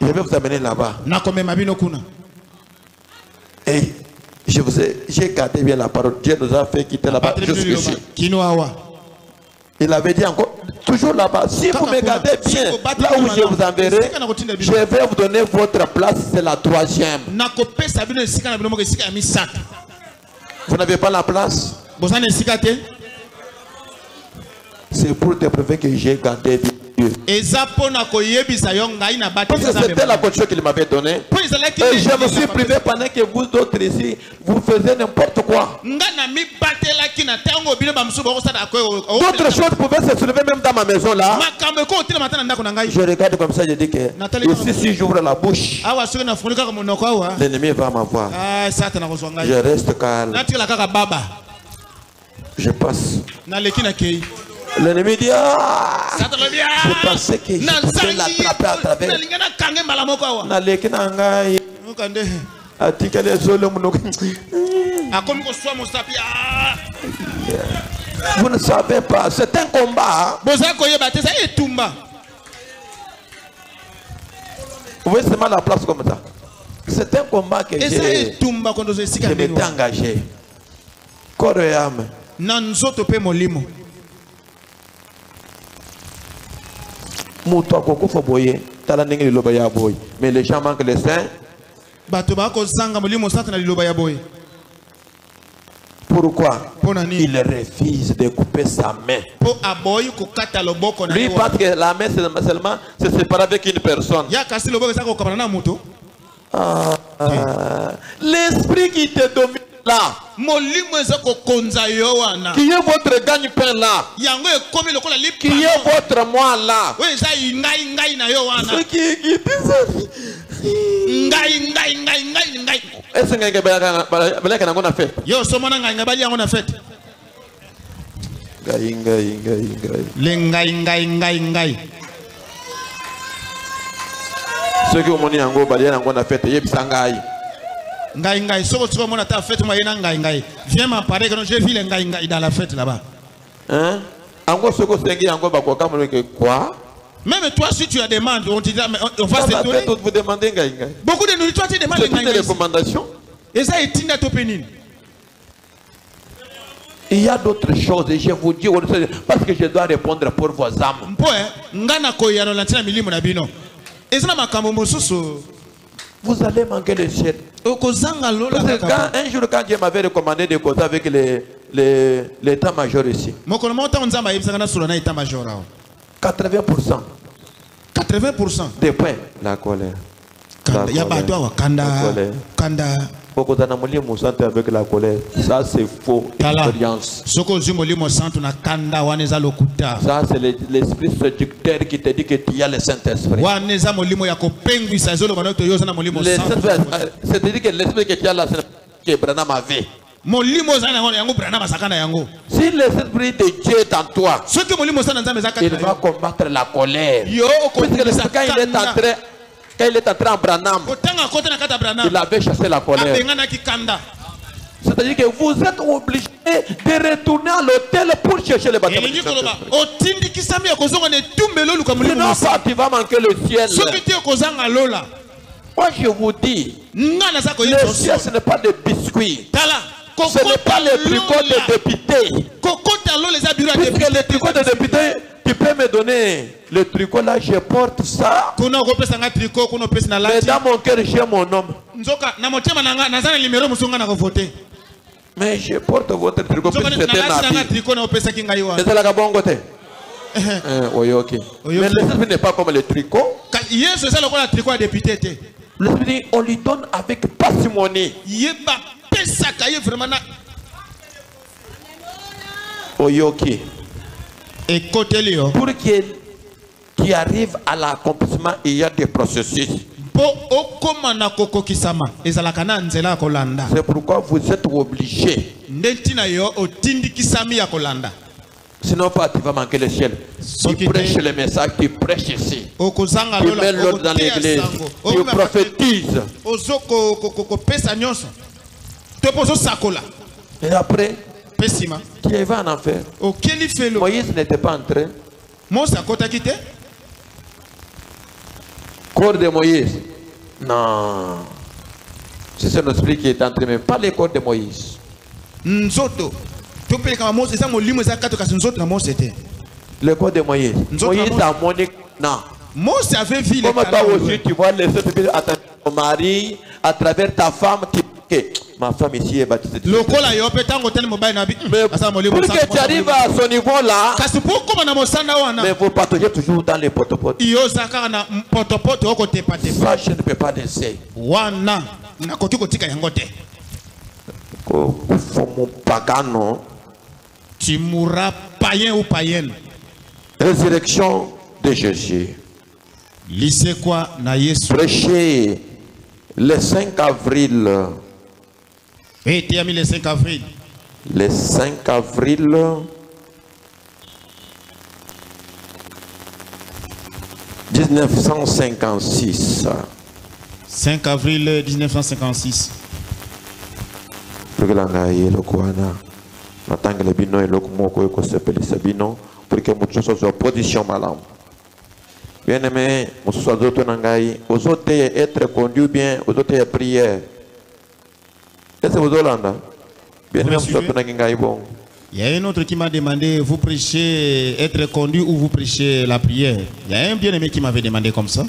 je vais vous amener là-bas. Et j'ai gardé bien la parole. Dieu nous a fait quitter là-bas jusqu'ici. Il avait dit encore, toujours là-bas, si vous me gardez bien, là où je vous enverrai, je vais vous donner votre place, c'est la 3e. Vous n'avez pas la place? C'est pour te prouver que j'ai gardé Dieu. Parce que c'était la condition qu'il m'avait donnée. Et je me suis privé pendant que vous autres ici, vous faisiez n'importe quoi. D'autres choses pouvaient se soulever même dans ma maison là. Je regarde comme ça, je dis que ici, si j'ouvre la bouche, l'ennemi va m'avoir. Je reste calme. Je passe. L'ennemi dit, ah, je pensais que je pouvais l'attraper à travers. Vous ne savez pas, c'est un combat. Vous voyez seulement la place comme ça. C'est un combat que je m'étais engagé. Corps et âme. Mais les gens manquent les seins. Pourquoi? Il refuse de couper sa main. Lui parce que la main seulement se sépare avec une personne. L'esprit qui te domine là, qui est votre gagne-pain là, qui est votre moi là, ce qui est est-ce que fait? Ceux qui ont monnaie en gros, a fait, viens m'en parler quand j'ai vu les ngai dans la fête là-bas. Hein? Quoi? Même toi, si tu as des demandes, on te dit, on va se donner. Vous demandez beaucoup de nourriture, tu demandes des recommandations. Et ça est une topénine. Il y a d'autres choses et je vous dis parce que je dois répondre pour vos âmes. Vous allez manquer le ciel. Un jour, quand Dieu m'avait recommandé de causer avec l'état-major ici, 80%. 80%. Des points. La colère. Il y a Kanda. Avec la colère. Ça, c'est faux. Expérience. Ça, c'est l'esprit séducteur qui te dit que tu as le Saint-Esprit. C'est-à-dire que l'esprit que tu as là, c'est Branham avait. Si l'esprit de Dieu est en toi, il va combattre la colère. Puisque quand il est entré en Branham, il avait chassé la colère. C'est-à-dire que vous êtes obligé de retourner à l'hôtel pour chercher le baptême. Sinon, tu vas manquer le ciel. Moi, je vous dis, le ciel, ce n'est pas des biscuits. Ce n'est pas le tricot de député. Puisque le tricot de député, tu peux me donner le tricot là, je porte ça. Mais dans mon cœur, j'ai mon homme. Mais je porte votre tricot puisque c'est un habit. C'est la gabongote. Oui, ok. Mais l'esprit n'est pas comme le tricot. L'esprit dit, on lui donne avec parcimonie. Oui, ok. Pour qu'il arrive à l'accomplissement, il y a des processus. C'est pourquoi vous êtes obligés. Sinon, tu vas manquer le ciel. Tu prêches le message, tu prêches ici. Tu mets l'ordre dans l'église. Tu prophétises. Et après, tu vas en enfer. Moïse n'était pas entré. Corps de Moïse. Non. C'est son esprit qui est entré, mais pas les corps de Moïse. Le corps de Moïse. Moïse a monné. Non. Mose avait vu comme toi aussi, tu vois les autres à ton mari, à travers ta femme, ma femme ici est baptisée. Mais pour que tu arrives à ce niveau-là, mais vous partagez toujours dans les potopotes. Ça, je ne peux pas laisser. Mon pagano. Tu mourras païen ou païenne. Résurrection de Jésus. Prêcher le 5 avril. Et tu as mis le 5 avril. Le 5 avril 1956. 5 avril 1956. Bien aimé, vous allez être conduit bien, vous allez prier. Est-ce que vous allez bien aimé, il y a un autre qui m'a demandé, vous prêchez être conduit ou vous prêchez la prière. Il y a un bien-aimé qui m'avait demandé comme ça.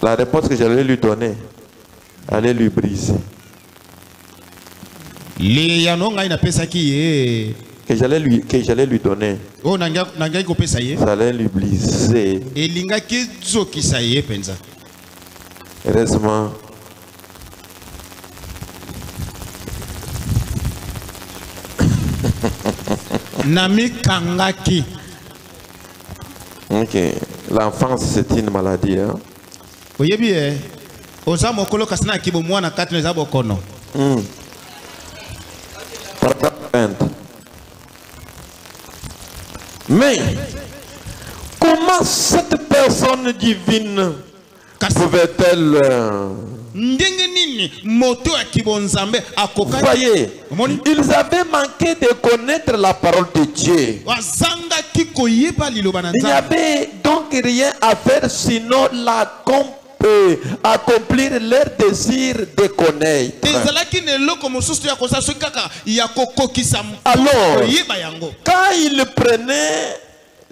La réponse que j'allais lui donner, allait lui briser. Que j'allais lui donner, ça allait lui briser. Heureusement, ok, l'enfance c'est une maladie. Hein? Mais comment cette personne divine pouvait-elle voyez, ils avaient manqué de connaître la parole de Dieu. Il n'y avait donc rien à faire sinon accomplir leur désir de connaître. Alors, quand ils prenaient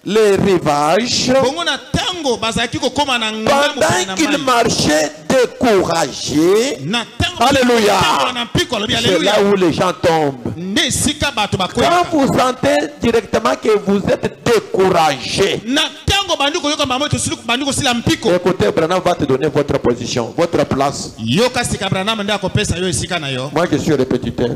les rivages, pendant qu'ils marchaient découragés, alléluia, c'est là où les gens tombent. Quand vous sentez directement que vous êtes découragé, écoutez, Branham va te donner votre position, votre place. Moi je suis répétiteur.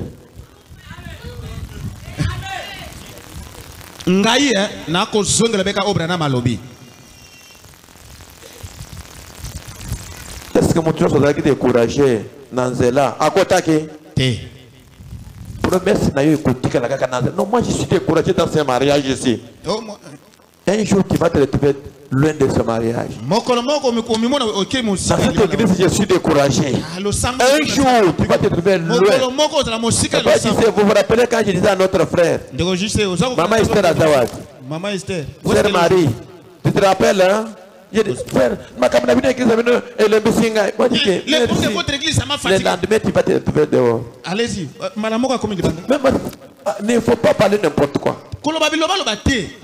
Est-ce que mon Dieu soit découragé Nanzela à côté promesse n'a eu écouté que la non, moi je suis découragé dans ce mariage ici. Un jour tu vas te retrouver loin de ce mariage. Dans cette église, je suis découragé. Un jour, tu vas te trouver loin. Vous vous rappelez quand je disais à notre frère, Maman Esther Azawad, Frère Marie, tu te rappelles, hein? Je dis, frère, le lendemain, tu vas te trouver dehors. Allez-y. Il ne faut pas parler n'importe quoi. Vous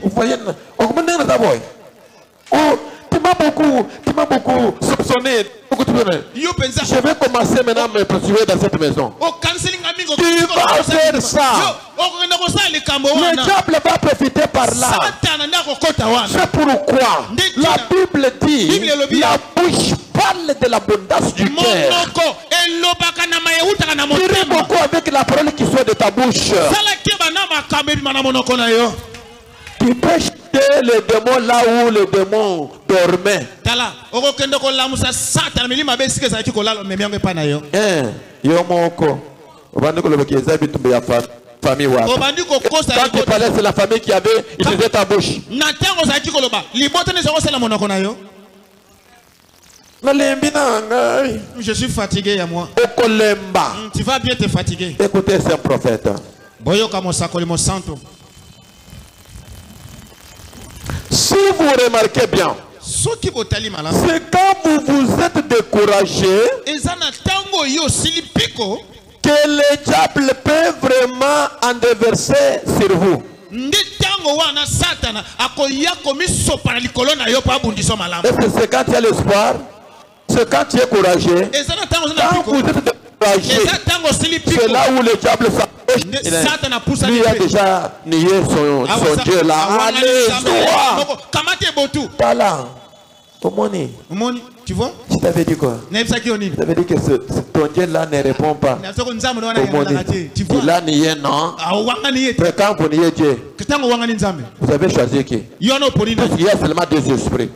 voyez, tu m'as beaucoup soupçonné. Je vais commencer maintenant à me poursuivre dans cette maison. Tu vas faire ça. Le diable va profiter par là. C'est pourquoi la Bible dit la bouche parle de l'abondance du cœur. Tire beaucoup avec la parole qui sort de ta bouche. Tu peux jeter les démons là où les démons dormaient. Famille. Quand tu parlais, c'est la famille qui avait utilisé ta bouche. Je suis fatigué à moi. Tu vas bien te fatiguer. Écoutez, c'est un prophète. Si vous remarquez bien, c'est quand vous vous êtes découragé que le diable peut vraiment en déverser sur vous. C'est quand tu as l'espoir, c'est quand tu es courageux, quand vous êtes découragé, c'est là où le diable s'approche. Lui a déjà nié son Dieu là. Alléluia. Pas là. Tu vois? Je t'avais dit quoi? Je t'avais dit que ton Dieu là ne répond pas. Il a nié, non? Mais quand vous niez Dieu, vous avez choisi qui? Il y a seulement deux esprits.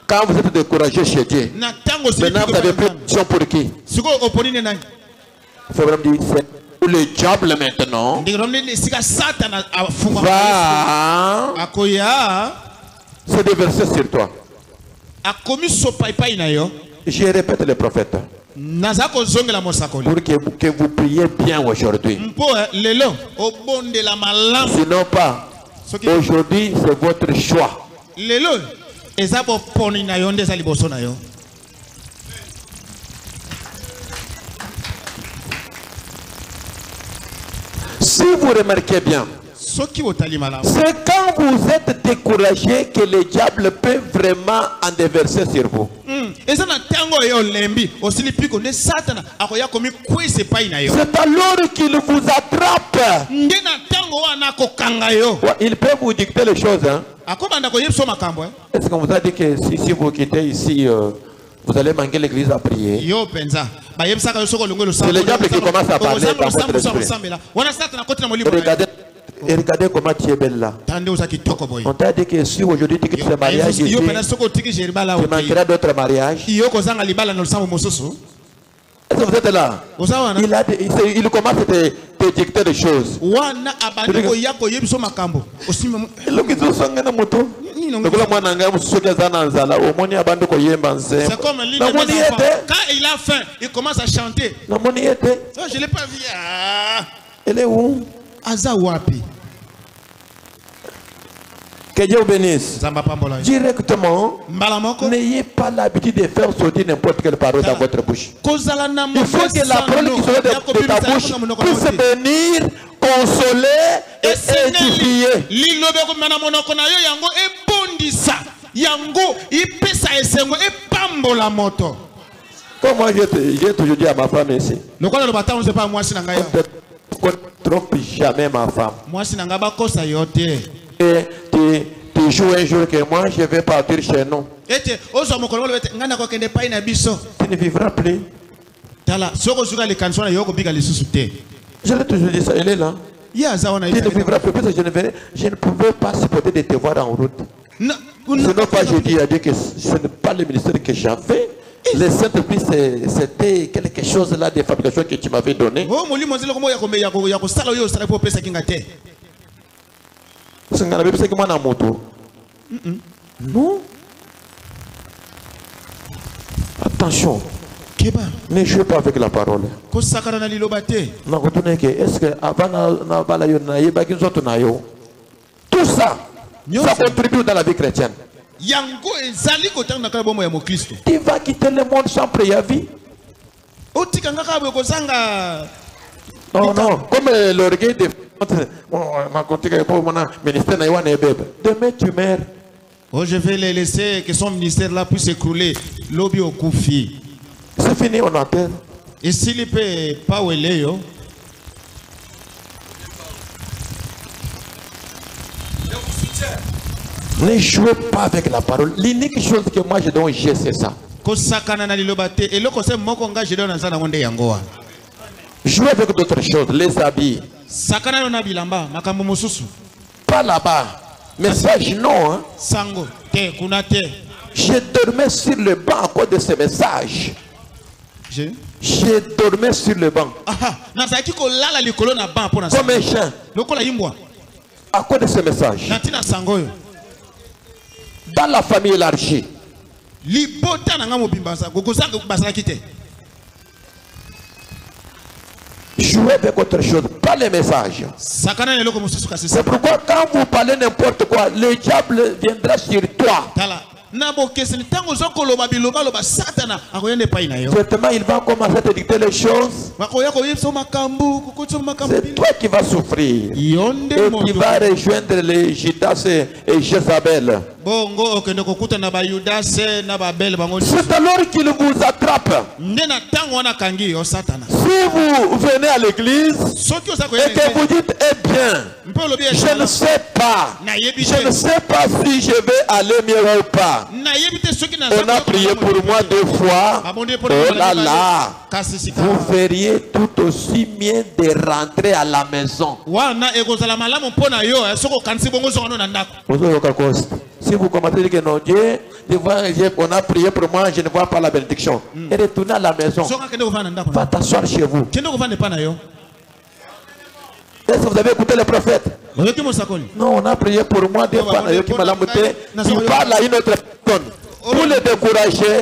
Quand vous êtes découragé chez Dieu, maintenant vous avez pris option pour qui? Il faut vraiment dire, c'est pour le diable maintenant. Va se déverser sur toi. Je répète le prophète. Pour que vous priez bien aujourd'hui. Sinon pas. Aujourd'hui, c'est votre choix. Si vous remarquez bien, c'est quand vous êtes découragé que le diable peut vraiment en déverser sur vous. C'est alors qu'il vous attrape. Il peut vous dicter les choses. Hein? Est-ce qu'on vous a dit que si vous quittez ici, vous allez manquer l'église à prier? C'est le diable qui commence à parler dans votre esprit. Et regardez comment tu es belle là. On t'a dit que si aujourd'hui tu quittes ce mariage, tu manqueras d'autres mariages. Est-ce que vous êtes là? Il commence à te dicter des choses. C'est comme l'île de mes enfants. Quand il a faim, il commence à chanter. Je ne l'ai pas vu. Elle est où? Azawapi. Que Dieu vous bénisse. Directement, n'ayez pas l'habitude de faire sortir n'importe quelle parole dans votre bouche. Il faut que la parole qui sort de ta bouche puisse venir consoler et édifier. Comme moi, j'ai toujours dit à ma femme ici. Ne trompe jamais ma femme. Et tu joues un jour que moi je vais partir chez nous. Tu ne vivras plus. Je l'ai toujours dit ça, elle est là. Tu ne vivras plus parce que je ne pouvais pas supporter de te voir en route. Sinon pas je dis à Dieu que ce n'est pas le ministère que j'avais. Le Saint-Esprit, c'était quelque chose là de fabrication que tu m'avais donné. Non. Attention. Ne jouez pas avec la parole. Est-ce que tout ça, ça contribue dans la vie chrétienne. Tu vas quitter le monde sans préavis. Non, non, comme l'orgueil de demain tu meurs. Oh, je vais les laisser que son ministère là puisse s'écrouler. Lobby au Koufi. C'est fini, on enterre. Et s'il ne peut pas où il est, ne jouez pas avec la parole. L'unique chose que moi je dois jouer, c'est ça. Jouez avec d'autres choses, les habits. Pas là-bas. Message non. Hein? Je dormais sur le banc à cause de ce message. Je dormais sur le banc. Comme un chien. À cause de ce message. Dans la famille élargie. Jouez avec autre chose, pas les messages. C'est pourquoi quand vous parlez n'importe quoi, le diable viendra sur toi. Certainement, il va commencer à te dicter les choses. C'est toi qui vas souffrir. Et qui va rejoindre les Judas et Jézabel. C'est alors qu'il vous attrape. Si vous venez à l'église et que vous dites, eh bien, je ne sais pas. Je ne sais pas si je vais aller mieux ou pas. On a prié pour moi 2 fois. Oh là là. Vous feriez tout aussi bien de rentrer à la maison. Si vous commencez à dire que non, Dieu, on a prié pour moi, je ne vois pas la bénédiction. Et retournez à la maison. Va t'asseoir chez vous. Est-ce que vous avez écouté le prophète? Non, on a prié pour moi, des fois, qui m'a lamouté. Tu parles à une autre personne pour le décourager.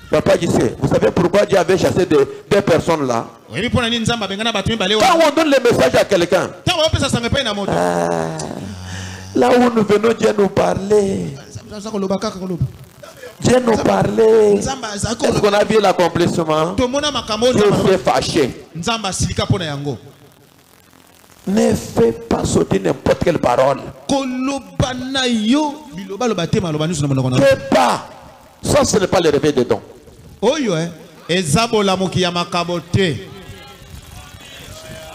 Papa disait, vous savez pourquoi Dieu avait chassé deux personnes là? Quand on donne le message à quelqu'un, là où nous venons, Dieu nous parlait. Dieu nous parlait. Est-ce qu'on a vu l'accomplissement? Dieu s'est fâché. Ne fais pas sauter n'importe quelle parole. Fais pas. Ça, ce n'est pas le réveil des dons.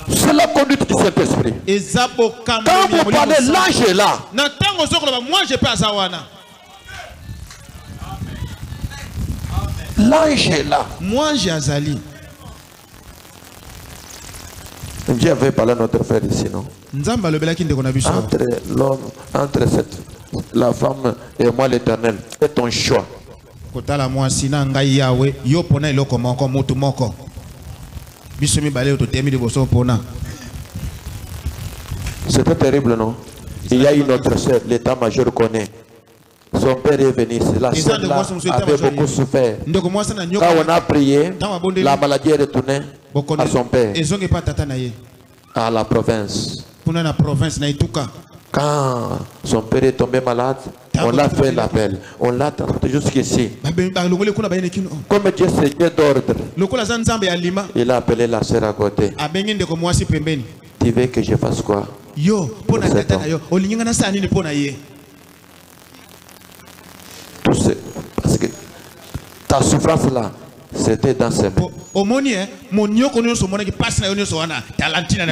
C'est la conduite du Saint-Esprit. Quand vous parlez, l'ange est là. L'ange est là. Moi, j'ai Azali. Dieu avait parlé à notre frère ici, non? Entre l'homme, entre la femme et moi, l'Éternel, c'est ton choix. C'était terrible, non? Il y a une autre sœur, l'état-major connaît. Son père est venu, la sœur là avait beaucoup souffert. Quand on a prié, la maladie est retournée à son père, à la province. Quand son père est tombé malade, on l'a fait l'appel, on l'a transporté jusqu'ici. Comme Dieu c'est Dieu d'ordre, il a appelé la sœur à côté. Tu veux que je fasse quoi? Parce que ta souffrance là, c'était dans ses mains.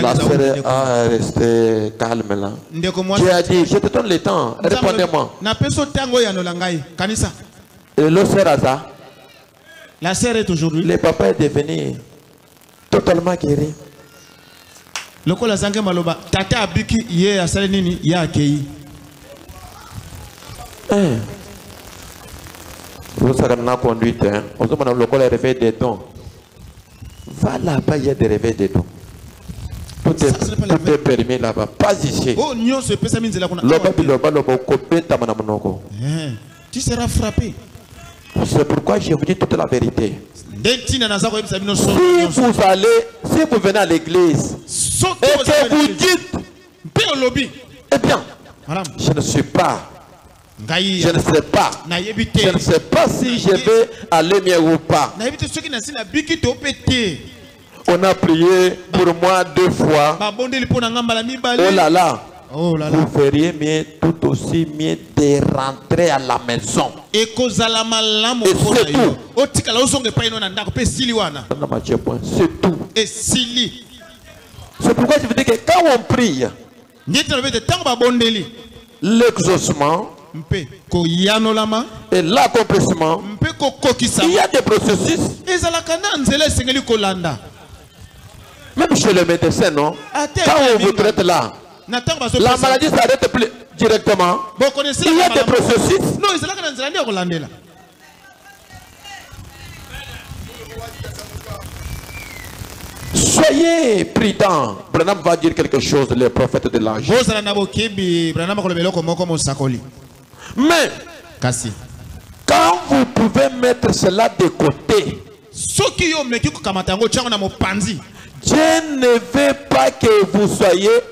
La sœur a resté calme là. Dieu a dit, je te donne le temps, répondez-moi. Et le sœur Aza, la sœur est aujourd'hui. Le papa est devenu totalement guéri. Vous savez, on a conduite, on se demande le réveil des dons. Va là-bas, il y a des réveils des dons. Tout est permis là-bas, pas ici. Tu seras frappé. C'est pourquoi je vous dis toute la vérité. Si vous venez à l'église et que vous dites, eh bien, je ne suis pas, je ne sais pas, je ne sais pas si je vais aller mieux ou pas. On a prié pour moi 2 fois. Oh là là. Oh là là. Vous feriez mieux, tout aussi mieux de rentrer à la maison. Et c'est tout. C'est pourquoi je vous dis que quand on prie, l'exaucement et l'accomplissement, il y a des processus. Même chez le médecin, non? Quand on vous traite là, la maladie s'arrête plus directement. Il y a des processus. Soyez prudents. Branham va dire quelque chose, les prophètes de l'âge. Mais quand vous pouvez mettre cela de côté, Dieu ne veut pas que vous soyez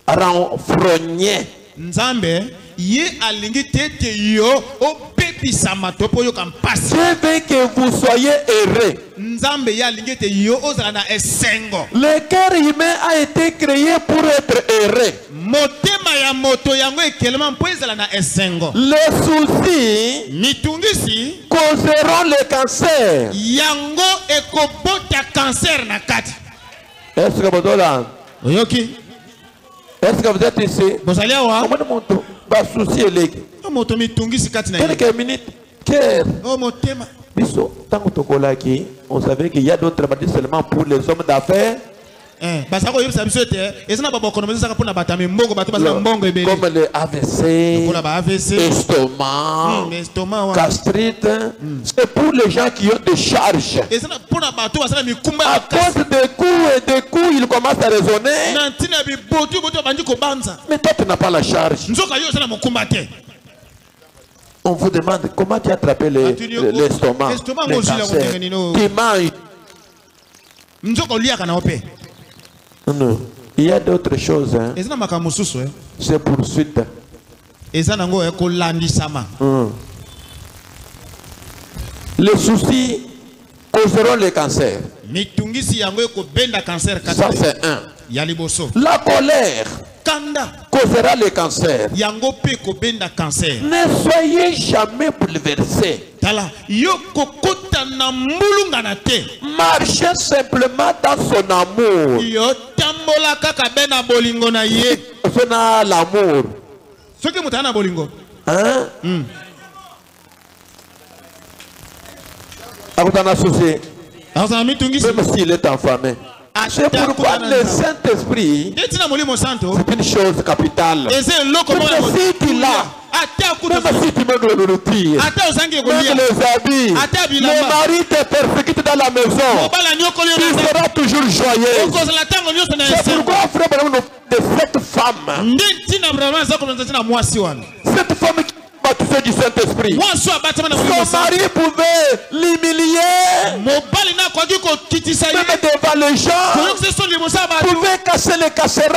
renfrogné. Nzambe ye alingi tete yo opepisa matopo yo kampasi. Dieu veut que vous soyez heureux. Nzambe ye alingi te yo ozala na esengo. Le cœur humain a été créé pour être heureux. Motema ya moto yango ekelema mpo ezala na esengo. Les soucis mitungisi causeront le cancer. Yango ekobota cancer na kati. Est-ce que vous êtes oyoki? Est-ce que vous êtes ici? Quelques minutes. On savait qu'il y a d'autres maladies seulement pour les hommes d'affaires. Comme le AVC, estomac, gastrite. C'est pour les gens qui ont des charges. À cause des coups et des coups, ils commencent à raisonner. Mais toi, tu n'as pas la charge. On vous demande comment tu as attrapé l'estomac. Tu manges. Non, il y a d'autres choses. Hein. C'est poursuite. Les soucis causeront le cancer. Ça, c'est un. La colère causera le cancer. Ne soyez jamais bouleversés. Marchez simplement dans son amour. Son l'amour. Hein? Même s'il est enflammé. C'est pourquoi le Saint-Esprit, c'est une chose capitale. Même si tu l'as, même si tu mets de nourriture, même les habits, le mari te persécute dans la maison, tu seras toujours joyeux. C'est pourquoi, frère, de cette femme qui baptisé du Saint-Esprit, son mari pouvait l'humilier, même devant les gens, pouvait casser les casseroles,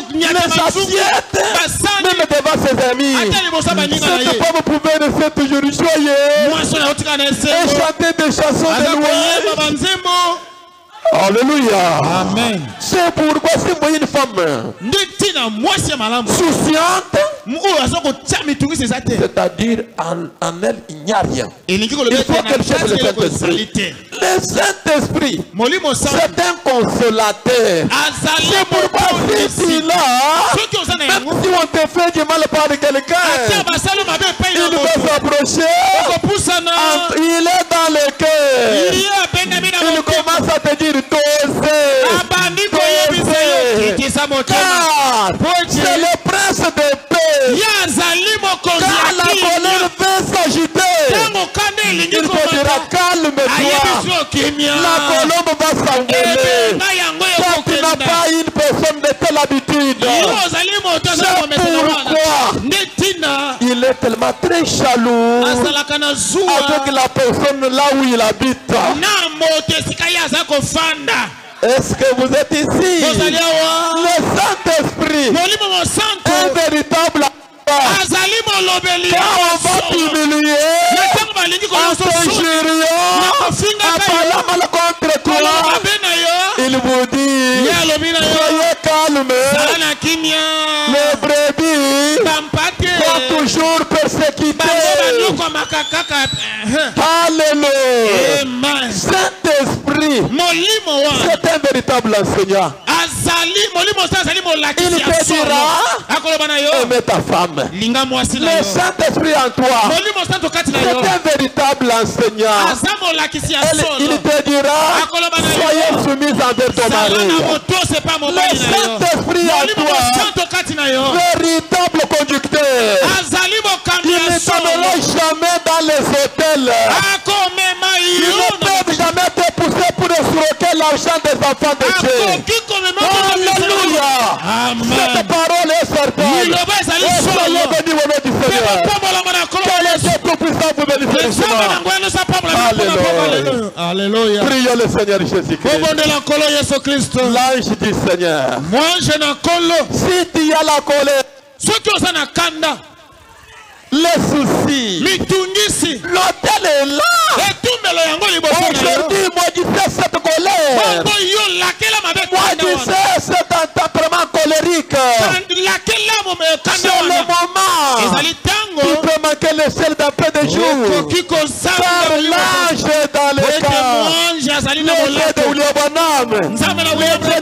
les assiettes, même devant ses amis. Cette femme pouvait rester toujours joyeux et chanter des chansons de louange. Alléluia. Amen. C'est pourquoi si vous voyez une femme souciante, c'est-à-dire en elle il n'y a rien. Il faut qu'elle cherche le Saint-Esprit. Le Saint-Esprit, c'est un consolateur. C'est pourquoi si tu es là, même si on te fait du mal par quelqu'un, il va s'approcher, il est dans le cœur, il commence à te dire car c'est le prince de paix. Quand la colère va s'agiter, il te dira calme-toi. La colombe va s'envoler. Toi tu n'as pas une personne de telle habitude. C'est pourquoi il est est tellement très jaloux avec la personne là où il habite. Est-ce que vous êtes ici? Le Saint-Esprit, un véritable quand on va t'humilier, en t'injuriant, en parlant mal contre toi, il vous dit, soyez calme, les brebis sont toujours persécutées. Alléluia. Saint-Esprit, c'est un véritable enseignant. Il te dira, aimez ta femme. Le Saint-Esprit en toi, c'est un véritable enseignant. Il te dira, soyez soumis envers ton mari. Le Saint-Esprit en toi, véritable conducteur. Il ne t'amènera jamais dans les hôtels. Il ne peut jamais te pousser pour escroquer l'argent des enfants de Dieu. Alléluia. Cette parole est certaine. Et soyez bénis au nom du Seigneur. Que le Dieu tout-puissant vous bénisse. Alléluia. Prions le Seigneur Jésus-Christ. L'ange du Seigneur. Si tu as la colère, les soucis, l'hôtel est là. Aujourd'hui, moi je sais cette colère. Moi je sais cet entendement colérique. C'est le moment. Tu peux manquer le ciel d'un peu de jour. Car l'ange est dans le camp. Les dieux de William, les dieux